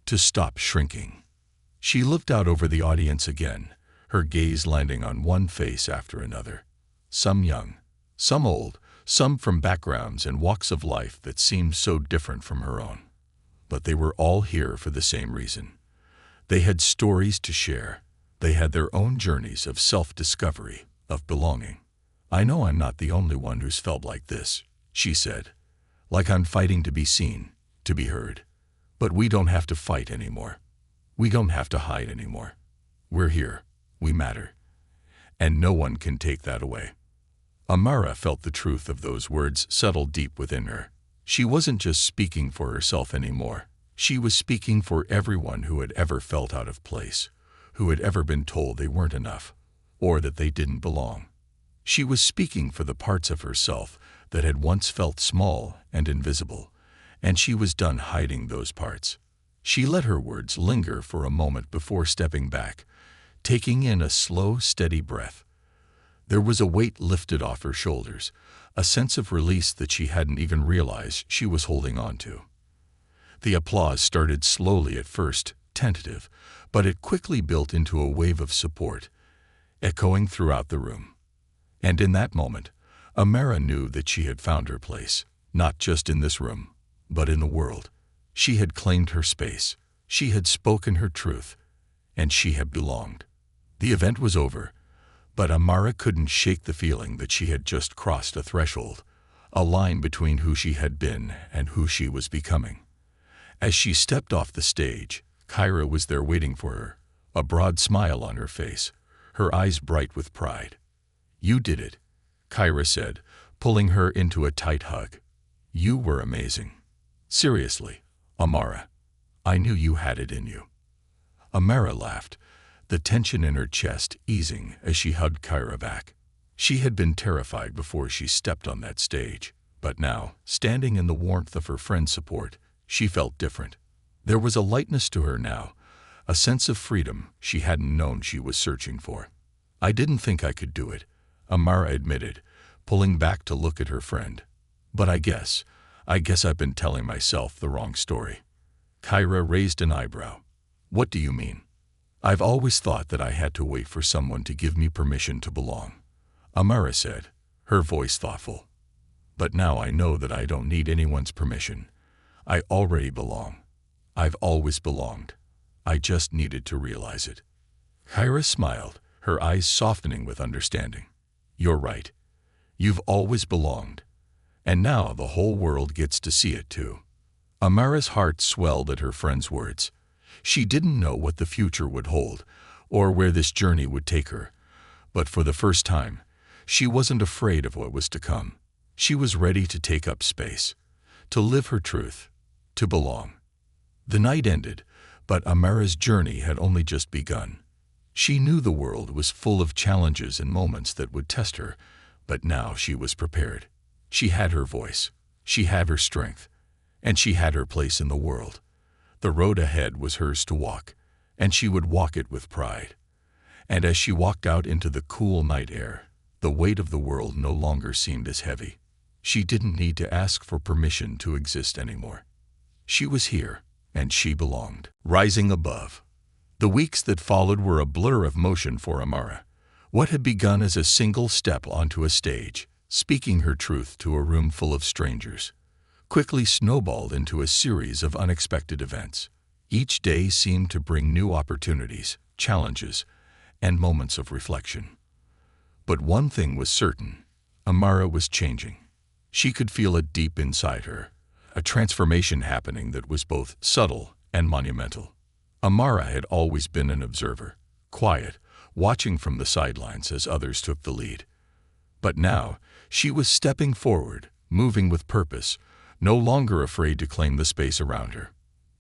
to stop shrinking. She looked out over the audience again, her gaze landing on one face after another. Some young, some old, some from backgrounds and walks of life that seemed so different from her own. But they were all here for the same reason. They had stories to share. They had their own journeys of self-discovery, of belonging. I know I'm not the only one who's felt like this, she said. Like I'm fighting to be seen, to be heard. But we don't have to fight anymore. We don't have to hide anymore. We're here. We matter. And no one can take that away. Amara felt the truth of those words settle deep within her. She wasn't just speaking for herself anymore. She was speaking for everyone who had ever felt out of place, who had ever been told they weren't enough, or that they didn't belong. She was speaking for the parts of herself that had once felt small and invisible, and she was done hiding those parts. She let her words linger for a moment before stepping back, taking in a slow, steady breath. There was a weight lifted off her shoulders, a sense of release that she hadn't even realized she was holding on to. The applause started slowly at first, tentative, but it quickly built into a wave of support, echoing throughout the room. And in that moment, Amara knew that she had found her place, not just in this room, but in the world. She had claimed her space, she had spoken her truth, and she had belonged. The event was over, but Amara couldn't shake the feeling that she had just crossed a threshold, a line between who she had been and who she was becoming. As she stepped off the stage, Kyra was there waiting for her, a broad smile on her face, her eyes bright with pride. You did it, Kyra said, pulling her into a tight hug. You were amazing. Seriously, Amara. I knew you had it in you. Amara laughed, the tension in her chest easing as she hugged Kyra back. She had been terrified before she stepped on that stage, but now, standing in the warmth of her friend's support, she felt different. There was a lightness to her now, a sense of freedom she hadn't known she was searching for. I didn't think I could do it, Amara admitted, pulling back to look at her friend. But I guess I've been telling myself the wrong story. Kyra raised an eyebrow. What do you mean? I've always thought that I had to wait for someone to give me permission to belong, Amara said, her voice thoughtful. But now I know that I don't need anyone's permission. I already belong. I've always belonged. I just needed to realize it. Kyra smiled, her eyes softening with understanding. You're right. You've always belonged. And now the whole world gets to see it too. Amara's heart swelled at her friend's words. She didn't know what the future would hold, or where this journey would take her. But for the first time, she wasn't afraid of what was to come. She was ready to take up space, to live her truth, to belong. The night ended, but Amara's journey had only just begun. She knew the world was full of challenges and moments that would test her, but now she was prepared. She had her voice, she had her strength, and she had her place in the world. The road ahead was hers to walk, and she would walk it with pride. And as she walked out into the cool night air, the weight of the world no longer seemed as heavy. She didn't need to ask for permission to exist anymore. She was here, and she belonged. Rising above. The weeks that followed were a blur of motion for Amara. What had begun as a single step onto a stage, speaking her truth to a room full of strangers, quickly snowballed into a series of unexpected events. Each day seemed to bring new opportunities, challenges, and moments of reflection. But one thing was certain: Amara was changing. She could feel it deep inside her, a transformation happening that was both subtle and monumental. Amara had always been an observer, quiet, watching from the sidelines as others took the lead. But now, she was stepping forward, moving with purpose, no longer afraid to claim the space around her.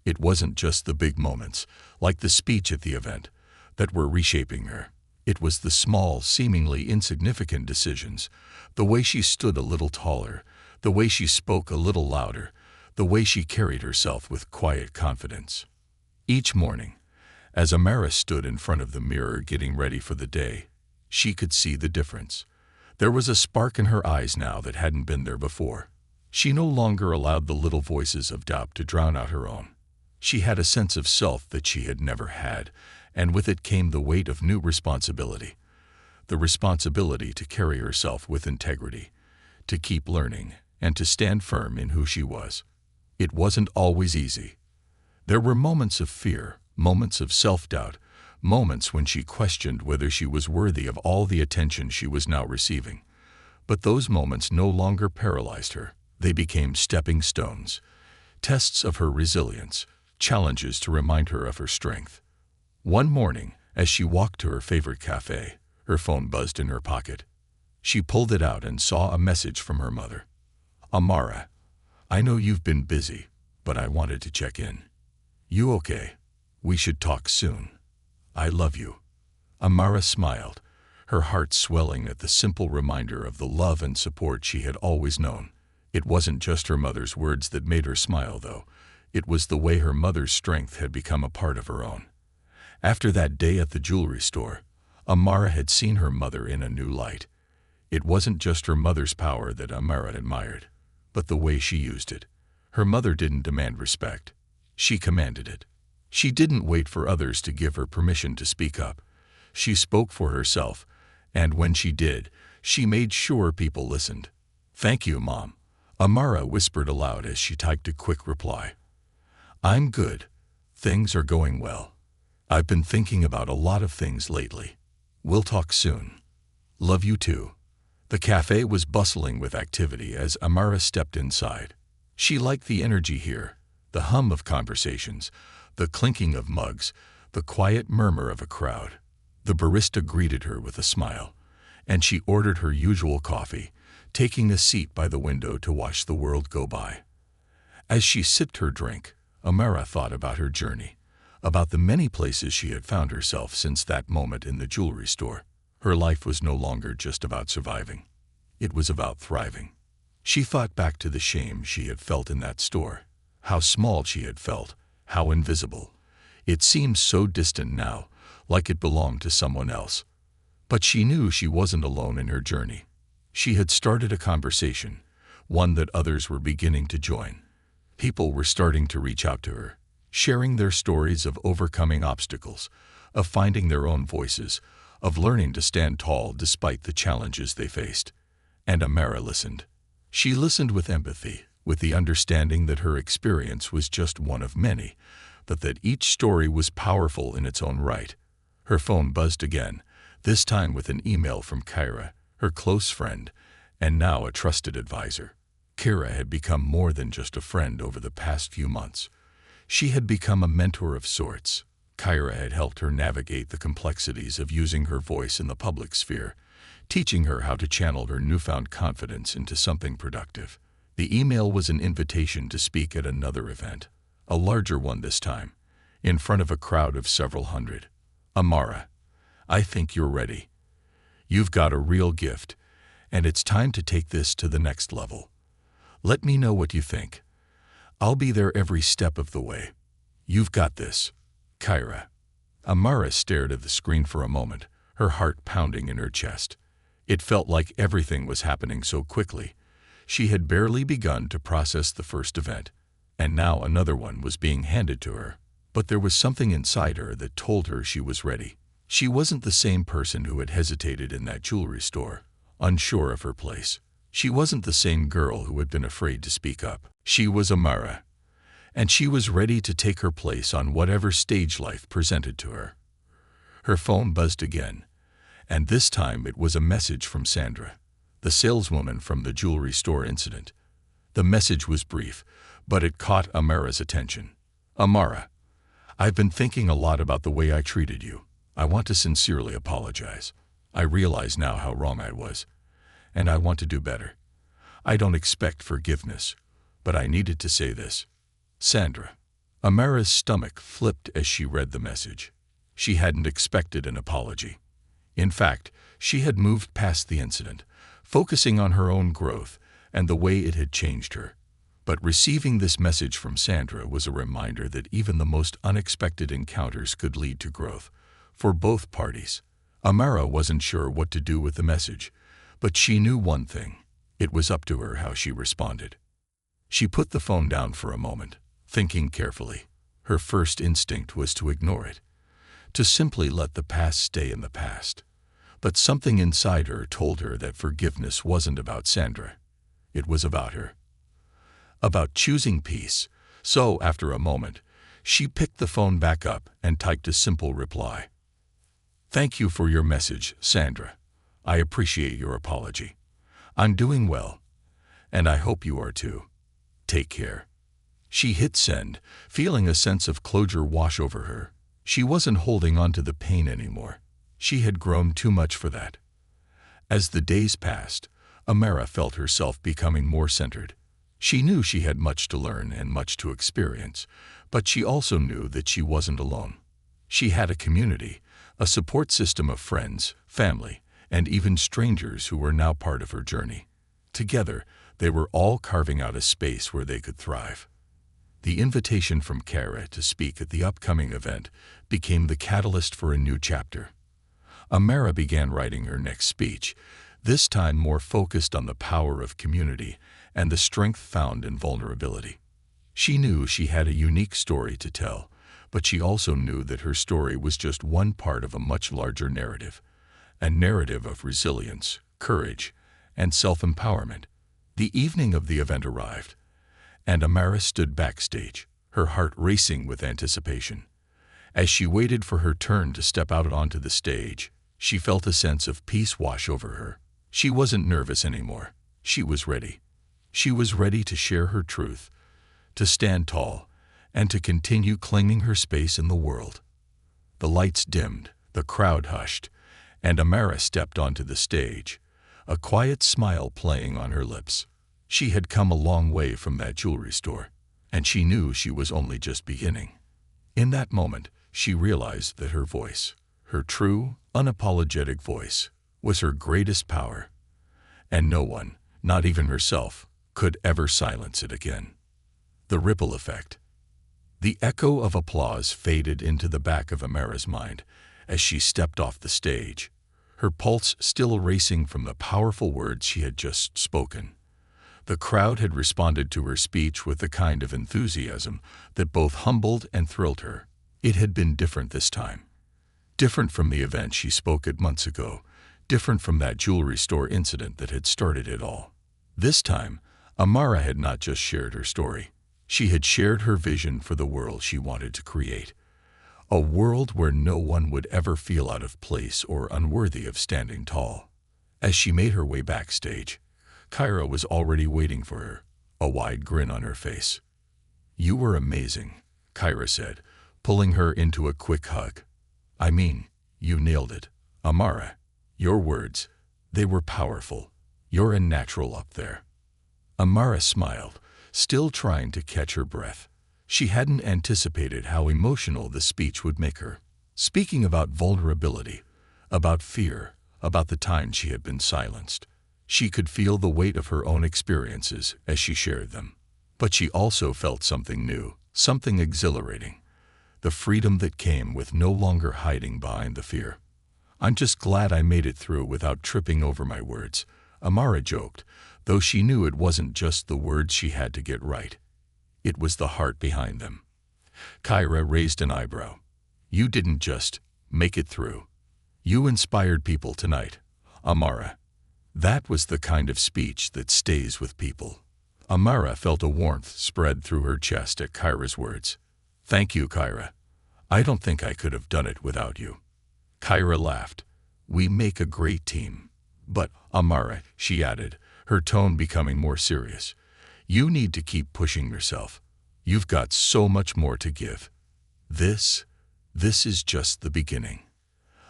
It wasn't just the big moments, like the speech at the event, that were reshaping her. It was the small, seemingly insignificant decisions, the way she stood a little taller, the way she spoke a little louder, the way she carried herself with quiet confidence. Each morning, as Amara stood in front of the mirror getting ready for the day, she could see the difference. There was a spark in her eyes now that hadn't been there before. She no longer allowed the little voices of doubt to drown out her own. She had a sense of self that she had never had, and with it came the weight of new responsibility. The responsibility to carry herself with integrity, to keep learning, and to stand firm in who she was. It wasn't always easy. There were moments of fear, moments of self-doubt, moments when she questioned whether she was worthy of all the attention she was now receiving. But those moments no longer paralyzed her. They became stepping stones, tests of her resilience, challenges to remind her of her strength. One morning, as she walked to her favorite cafe, her phone buzzed in her pocket. She pulled it out and saw a message from her mother. Amara, I know you've been busy, but I wanted to check in. You okay? We should talk soon. I love you. Amara smiled, her heart swelling at the simple reminder of the love and support she had always known. It wasn't just her mother's words that made her smile, though. It was the way her mother's strength had become a part of her own. After that day at the jewelry store, Amara had seen her mother in a new light. It wasn't just her mother's power that Amara admired, but the way she used it. Her mother didn't demand respect. She commanded it. She didn't wait for others to give her permission to speak up. She spoke for herself, and when she did, she made sure people listened. Thank you, Mom, Amara whispered aloud as she typed a quick reply. I'm good. Things are going well. I've been thinking about a lot of things lately. We'll talk soon. Love you too. The cafe was bustling with activity as Amara stepped inside. She liked the energy here, the hum of conversations, the clinking of mugs, the quiet murmur of a crowd. The barista greeted her with a smile, and she ordered her usual coffee, taking a seat by the window to watch the world go by. As she sipped her drink, Amara thought about her journey, about the many places she had found herself since that moment in the jewelry store. Her life was no longer just about surviving. It was about thriving. She thought back to the shame she had felt in that store, how small she had felt, how invisible. It seemed so distant now, like it belonged to someone else. But she knew she wasn't alone in her journey. She had started a conversation, one that others were beginning to join. People were starting to reach out to her, sharing their stories of overcoming obstacles, of finding their own voices, of learning to stand tall despite the challenges they faced. And Amara listened. She listened with empathy, with the understanding that her experience was just one of many, but that each story was powerful in its own right. Her phone buzzed again, this time with an email from Kyra, her close friend, and now a trusted advisor. Kyra had become more than just a friend over the past few months. She had become a mentor of sorts. Kyra had helped her navigate the complexities of using her voice in the public sphere, teaching her how to channel her newfound confidence into something productive. The email was an invitation to speak at another event, a larger one this time, in front of a crowd of several hundred. Amara, I think you're ready. You've got a real gift, and it's time to take this to the next level. Let me know what you think. I'll be there every step of the way. You've got this, Kyra. Amara stared at the screen for a moment, her heart pounding in her chest. It felt like everything was happening so quickly. She had barely begun to process the first event, and now another one was being handed to her. But there was something inside her that told her she was ready. She wasn't the same person who had hesitated in that jewelry store, unsure of her place. She wasn't the same girl who had been afraid to speak up. She was Amara, and she was ready to take her place on whatever stage life presented to her. Her phone buzzed again, and this time it was a message from Sandra, the saleswoman from the jewelry store incident. The message was brief, but it caught Amara's attention. Amara, I've been thinking a lot about the way I treated you. I want to sincerely apologize. I realize now how wrong I was, and I want to do better. I don't expect forgiveness, but I needed to say this. Sandra. Amara's stomach flipped as she read the message. She hadn't expected an apology. In fact, she had moved past the incident, focusing on her own growth and the way it had changed her. But receiving this message from Sandra was a reminder that even the most unexpected encounters could lead to growth, for both parties. Amara wasn't sure what to do with the message, but she knew one thing. It was up to her how she responded. She put the phone down for a moment, thinking carefully. Her first instinct was to ignore it, to simply let the past stay in the past. But something inside her told her that forgiveness wasn't about Sandra. It was about her. About choosing peace. So, after a moment, she picked the phone back up and typed a simple reply. Thank you for your message, Sandra. I appreciate your apology. I'm doing well, and I hope you are too. Take care. She hit send, feeling a sense of closure wash over her. She wasn't holding on to the pain anymore. She had grown too much for that. As the days passed, Amara felt herself becoming more centered. She knew she had much to learn and much to experience, but she also knew that she wasn't alone. She had a community, a support system of friends, family, and even strangers who were now part of her journey. Together, they were all carving out a space where they could thrive. The invitation from Kyra to speak at the upcoming event became the catalyst for a new chapter. Amara began writing her next speech, this time more focused on the power of community and the strength found in vulnerability. She knew she had a unique story to tell, but she also knew that her story was just one part of a much larger narrative, a narrative of resilience, courage, and self-empowerment. The evening of the event arrived, and Amara stood backstage, her heart racing with anticipation. As she waited for her turn to step out onto the stage, she felt a sense of peace wash over her. She wasn't nervous anymore. She was ready. She was ready to share her truth, to stand tall, and to continue claiming her space in the world. The lights dimmed, the crowd hushed, and Amara stepped onto the stage, a quiet smile playing on her lips. She had come a long way from that jewelry store, and she knew she was only just beginning. In that moment, she realized that her voice, her true, unapologetic voice, was her greatest power, and no one, not even herself, could ever silence it again. The ripple effect. The echo of applause faded into the back of Amara's mind as she stepped off the stage, her pulse still racing from the powerful words she had just spoken. The crowd had responded to her speech with a kind of enthusiasm that both humbled and thrilled her. It had been different this time. Different from the event she spoke at months ago, different from that jewelry store incident that had started it all. This time, Amara had not just shared her story. She had shared her vision for the world she wanted to create. A world where no one would ever feel out of place or unworthy of standing tall. As she made her way backstage, Kyra was already waiting for her, a wide grin on her face. "You were amazing," Kyra said, pulling her into a quick hug. "I mean, you nailed it, Amara. Your words, they were powerful. You're a natural up there." Amara smiled, still trying to catch her breath. She hadn't anticipated how emotional the speech would make her. Speaking about vulnerability, about fear, about the time she had been silenced. She could feel the weight of her own experiences as she shared them. But she also felt something new, something exhilarating. The freedom that came with no longer hiding behind the fear. "I'm just glad I made it through without tripping over my words," Amara joked, though she knew it wasn't just the words she had to get right. It was the heart behind them. Kyra raised an eyebrow. "You didn't just make it through. You inspired people tonight, Amara." That was the kind of speech that stays with people. Amara felt a warmth spread through her chest at Kyra's words. "Thank you, Kyra. I don't think I could have done it without you." Kyra laughed. "We make a great team. But, Amara," she added, her tone becoming more serious, "you need to keep pushing yourself. You've got so much more to give. This is just the beginning."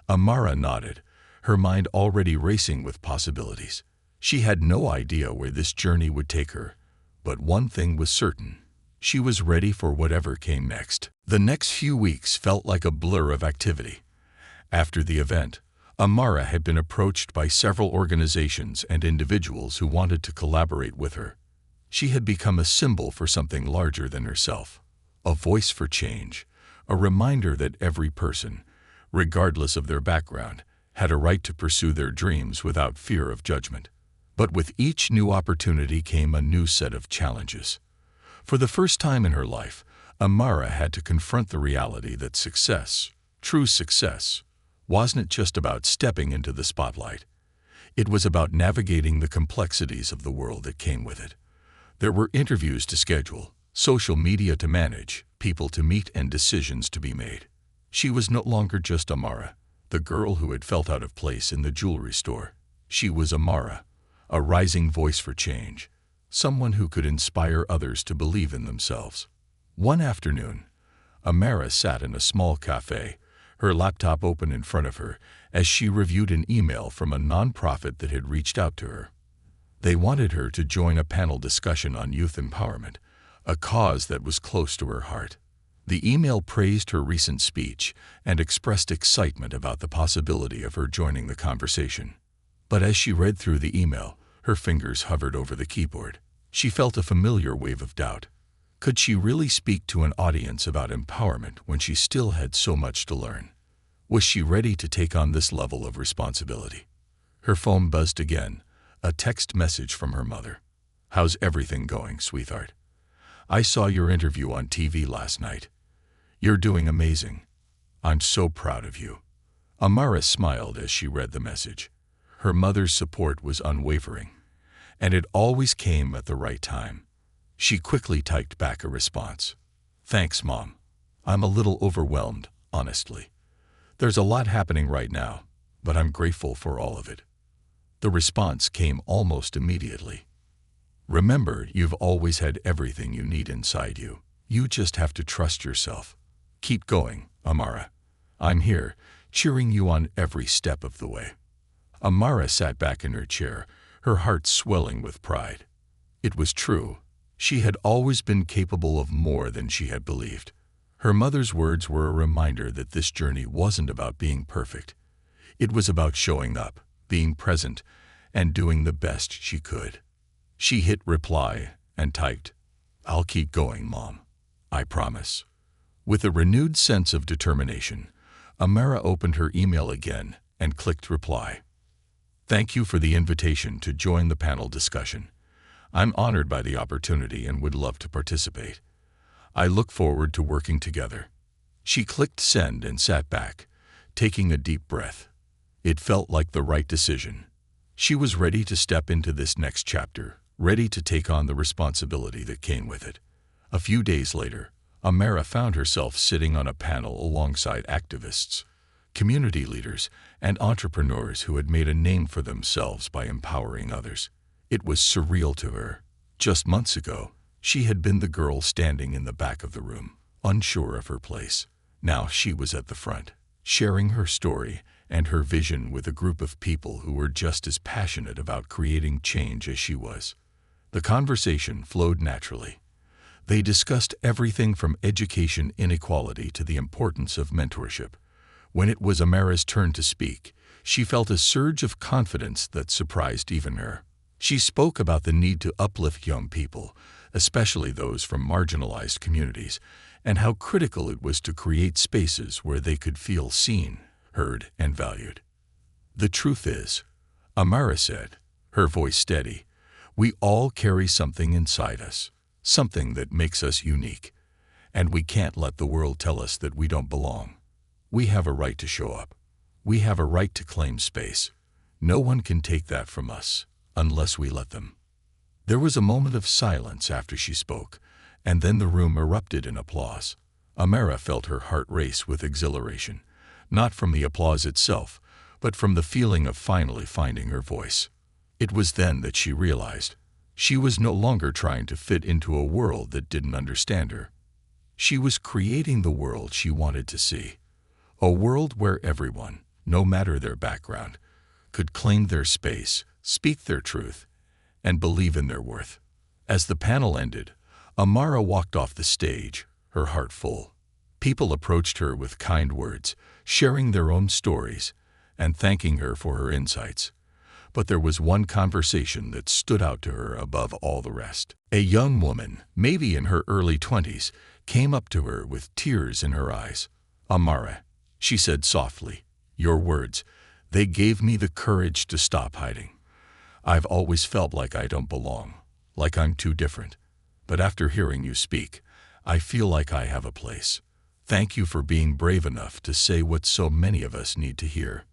Amara nodded, her mind already racing with possibilities. She had no idea where this journey would take her, but one thing was certain. She was ready for whatever came next. The next few weeks felt like a blur of activity. After the event, Amara had been approached by several organizations and individuals who wanted to collaborate with her. She had become a symbol for something larger than herself, a voice for change, a reminder that every person, regardless of their background, had a right to pursue their dreams without fear of judgment. But with each new opportunity came a new set of challenges. For the first time in her life, Amara had to confront the reality that success, true success, wasn't just about stepping into the spotlight. It was about navigating the complexities of the world that came with it. There were interviews to schedule, social media to manage, people to meet, and decisions to be made. She was no longer just Amara, the girl who had felt out of place in the jewelry store. She was Amara, a rising voice for change, someone who could inspire others to believe in themselves. One afternoon, Amara sat in a small cafe, her laptop open in front of her, as she reviewed an email from a nonprofit that had reached out to her. They wanted her to join a panel discussion on youth empowerment, a cause that was close to her heart. The email praised her recent speech and expressed excitement about the possibility of her joining the conversation. But as she read through the email, her fingers hovered over the keyboard. She felt a familiar wave of doubt. Could she really speak to an audience about empowerment when she still had so much to learn? Was she ready to take on this level of responsibility? Her phone buzzed again, a text message from her mother. "How's everything going, sweetheart? I saw your interview on TV last night. You're doing amazing. I'm so proud of you." Amara smiled as she read the message. Her mother's support was unwavering, and it always came at the right time. She quickly typed back a response. "Thanks, Mom. I'm a little overwhelmed, honestly. There's a lot happening right now, but I'm grateful for all of it." The response came almost immediately. "Remember, you've always had everything you need inside you. You just have to trust yourself. Keep going, Amara. I'm here, cheering you on every step of the way." Amara sat back in her chair, her heart swelling with pride. It was true. She had always been capable of more than she had believed. Her mother's words were a reminder that this journey wasn't about being perfect. It was about showing up, being present, and doing the best she could. She hit reply and typed, "I'll keep going, Mom. I promise." With a renewed sense of determination, Amara opened her email again and clicked reply. "Thank you for the invitation to join the panel discussion. I'm honored by the opportunity and would love to participate. I look forward to working together." She clicked send and sat back, taking a deep breath. It felt like the right decision. She was ready to step into this next chapter, ready to take on the responsibility that came with it. A few days later, Amara found herself sitting on a panel alongside activists, community leaders, and entrepreneurs who had made a name for themselves by empowering others. It was surreal to her. Just months ago, she had been the girl standing in the back of the room, unsure of her place. Now she was at the front, sharing her story and her vision with a group of people who were just as passionate about creating change as she was. The conversation flowed naturally. They discussed everything from education inequality to the importance of mentorship. When it was Amara's turn to speak, she felt a surge of confidence that surprised even her. She spoke about the need to uplift young people, especially those from marginalized communities, and how critical it was to create spaces where they could feel seen, heard, and valued. "The truth is," Amara said, her voice steady, "we all carry something inside us, something that makes us unique, and we can't let the world tell us that we don't belong. We have a right to show up. We have a right to claim space. No one can take that from us, unless we let them." There was a moment of silence after she spoke, and then the room erupted in applause. Amara felt her heart race with exhilaration, not from the applause itself, but from the feeling of finally finding her voice. It was then that she realized she was no longer trying to fit into a world that didn't understand her. She was creating the world she wanted to see, a world where everyone, no matter their background, could claim their space, speak their truth, and believe in their worth. As the panel ended, Amara walked off the stage, her heart full. People approached her with kind words, sharing their own stories, and thanking her for her insights. But there was one conversation that stood out to her above all the rest. A young woman, maybe in her early 20s, came up to her with tears in her eyes. "Amara," she said softly, "your words, they gave me the courage to stop hiding. I've always felt like I don't belong, like I'm too different. But after hearing you speak, I feel like I have a place. Thank you for being brave enough to say what so many of us need to hear."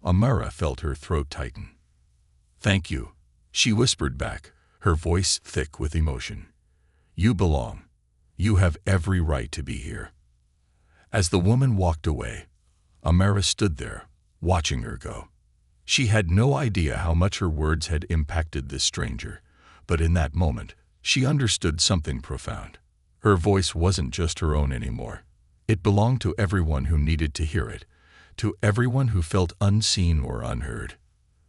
Amara felt her throat tighten. "Thank you," she whispered back, her voice thick with emotion. "You belong. You have every right to be here." As the woman walked away, Amara stood there, watching her go. She had no idea how much her words had impacted this stranger, but in that moment, she understood something profound. Her voice wasn't just her own anymore. It belonged to everyone who needed to hear it, to everyone who felt unseen or unheard.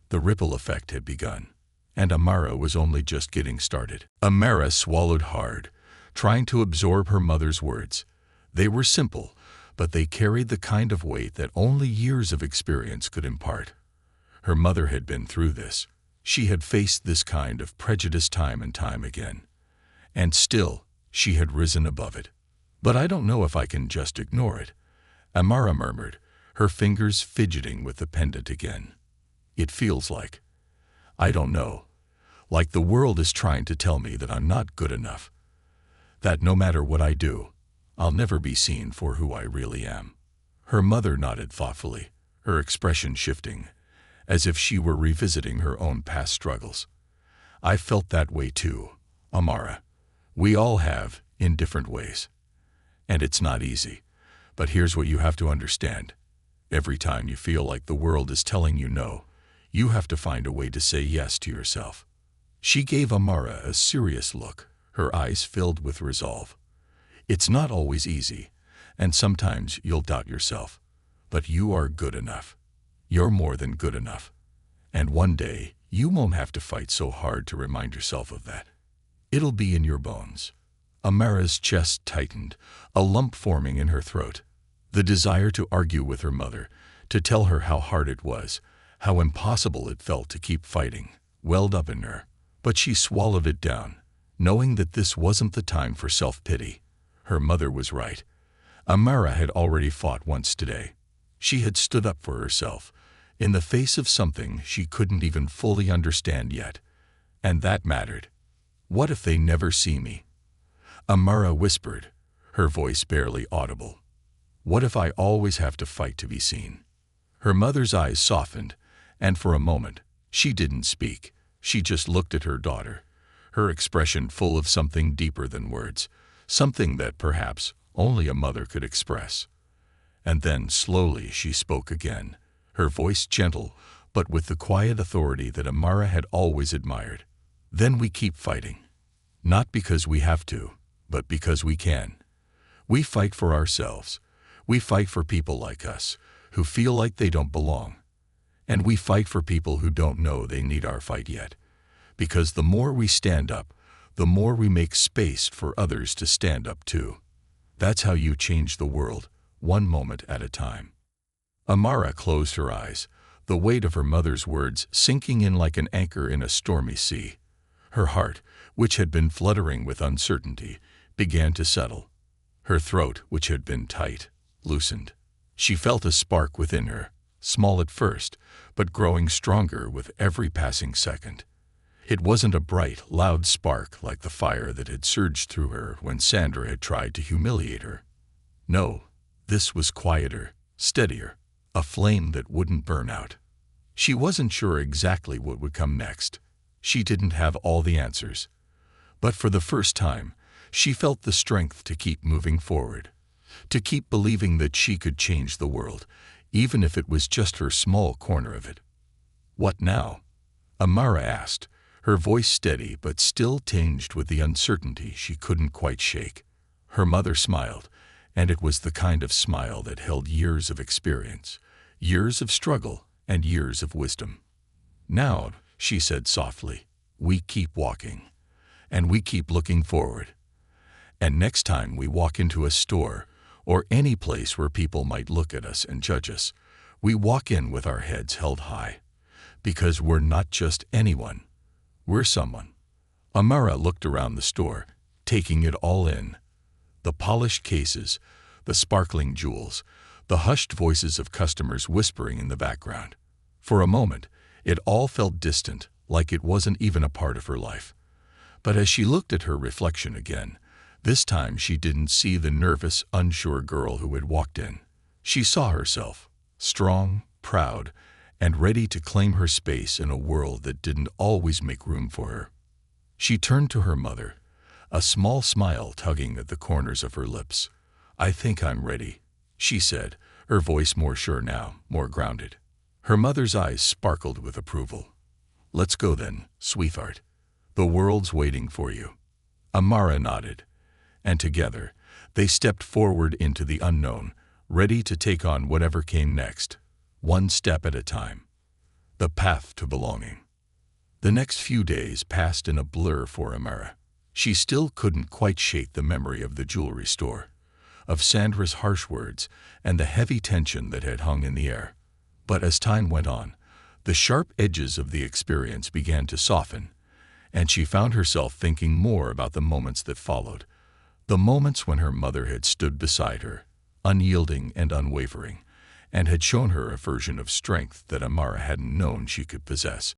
The ripple effect had begun, and Amara was only just getting started. Amara swallowed hard, trying to absorb her mother's words. They were simple, but they carried the kind of weight that only years of experience could impart. Her mother had been through this. She had faced this kind of prejudice time and time again. And still, she had risen above it. "But I don't know if I can just ignore it," Amara murmured, her fingers fidgeting with the pendant again. "It feels like, I don't know, like the world is trying to tell me that I'm not good enough, that no matter what I do, I'll never be seen for who I really am." Her mother nodded thoughtfully, her expression shifting, as if she were revisiting her own past struggles. "I felt that way too, Amara. We all have, in different ways. And it's not easy. But here's what you have to understand. Every time you feel like the world is telling you no, you have to find a way to say yes to yourself." She gave Amara a serious look, her eyes filled with resolve. "It's not always easy, and sometimes you'll doubt yourself. But you are good enough. You're more than good enough. And one day, you won't have to fight so hard to remind yourself of that. It'll be in your bones." Amara's chest tightened, a lump forming in her throat. The desire to argue with her mother, to tell her how hard it was, how impossible it felt to keep fighting, welled up in her. But she swallowed it down, knowing that this wasn't the time for self-pity. Her mother was right. Amara had already fought once today. She had stood up for herself, in the face of something she couldn't even fully understand yet. And that mattered. "What if they never see me?" Amara whispered, her voice barely audible. "What if I always have to fight to be seen?" Her mother's eyes softened, and for a moment, she didn't speak. She just looked at her daughter, her expression full of something deeper than words, something that perhaps only a mother could express. And then slowly she spoke again, her voice gentle, but with the quiet authority that Amara had always admired. Then we keep fighting. Not because we have to, but because we can. We fight for ourselves. We fight for people like us, who feel like they don't belong. And we fight for people who don't know they need our fight yet. Because the more we stand up, the more we make space for others to stand up too. That's how you change the world, one moment at a time. Amara closed her eyes, the weight of her mother's words sinking in like an anchor in a stormy sea. Her heart, which had been fluttering with uncertainty, began to settle. Her throat, which had been tight, loosened. She felt a spark within her, small at first, but growing stronger with every passing second. It wasn't a bright, loud spark like the fire that had surged through her when Sandra had tried to humiliate her. No, this was quieter, steadier, a flame that wouldn't burn out. She wasn't sure exactly what would come next. She didn't have all the answers. But for the first time, she felt the strength to keep moving forward, to keep believing that she could change the world, even if it was just her small corner of it. "What now?" Amara asked, her voice steady but still tinged with the uncertainty she couldn't quite shake. Her mother smiled, and it was the kind of smile that held years of experience, years of struggle, and years of wisdom. "Now," she said softly, "we keep walking, and we keep looking forward. And next time we walk into a store, or any place where people might look at us and judge us, we walk in with our heads held high, because we're not just anyone. We're someone." Amara looked around the store, taking it all in. The polished cases, the sparkling jewels, the hushed voices of customers whispering in the background. For a moment, it all felt distant, like it wasn't even a part of her life. But as she looked at her reflection again, this time she didn't see the nervous, unsure girl who had walked in. She saw herself, strong, proud, and ready to claim her space in a world that didn't always make room for her. She turned to her mother, a small smile tugging at the corners of her lips. "I think I'm ready," she said, her voice more sure now, more grounded. Her mother's eyes sparkled with approval. "Let's go then, sweetheart. The world's waiting for you." Amara nodded, and together they stepped forward into the unknown, ready to take on whatever came next, one step at a time. The path to belonging. The next few days passed in a blur for Amara. She still couldn't quite shake the memory of the jewelry store, of Sandra's harsh words, and the heavy tension that had hung in the air. But as time went on, the sharp edges of the experience began to soften, and she found herself thinking more about the moments that followed, the moments when her mother had stood beside her, unyielding and unwavering, and had shown her a version of strength that Amara hadn't known she could possess.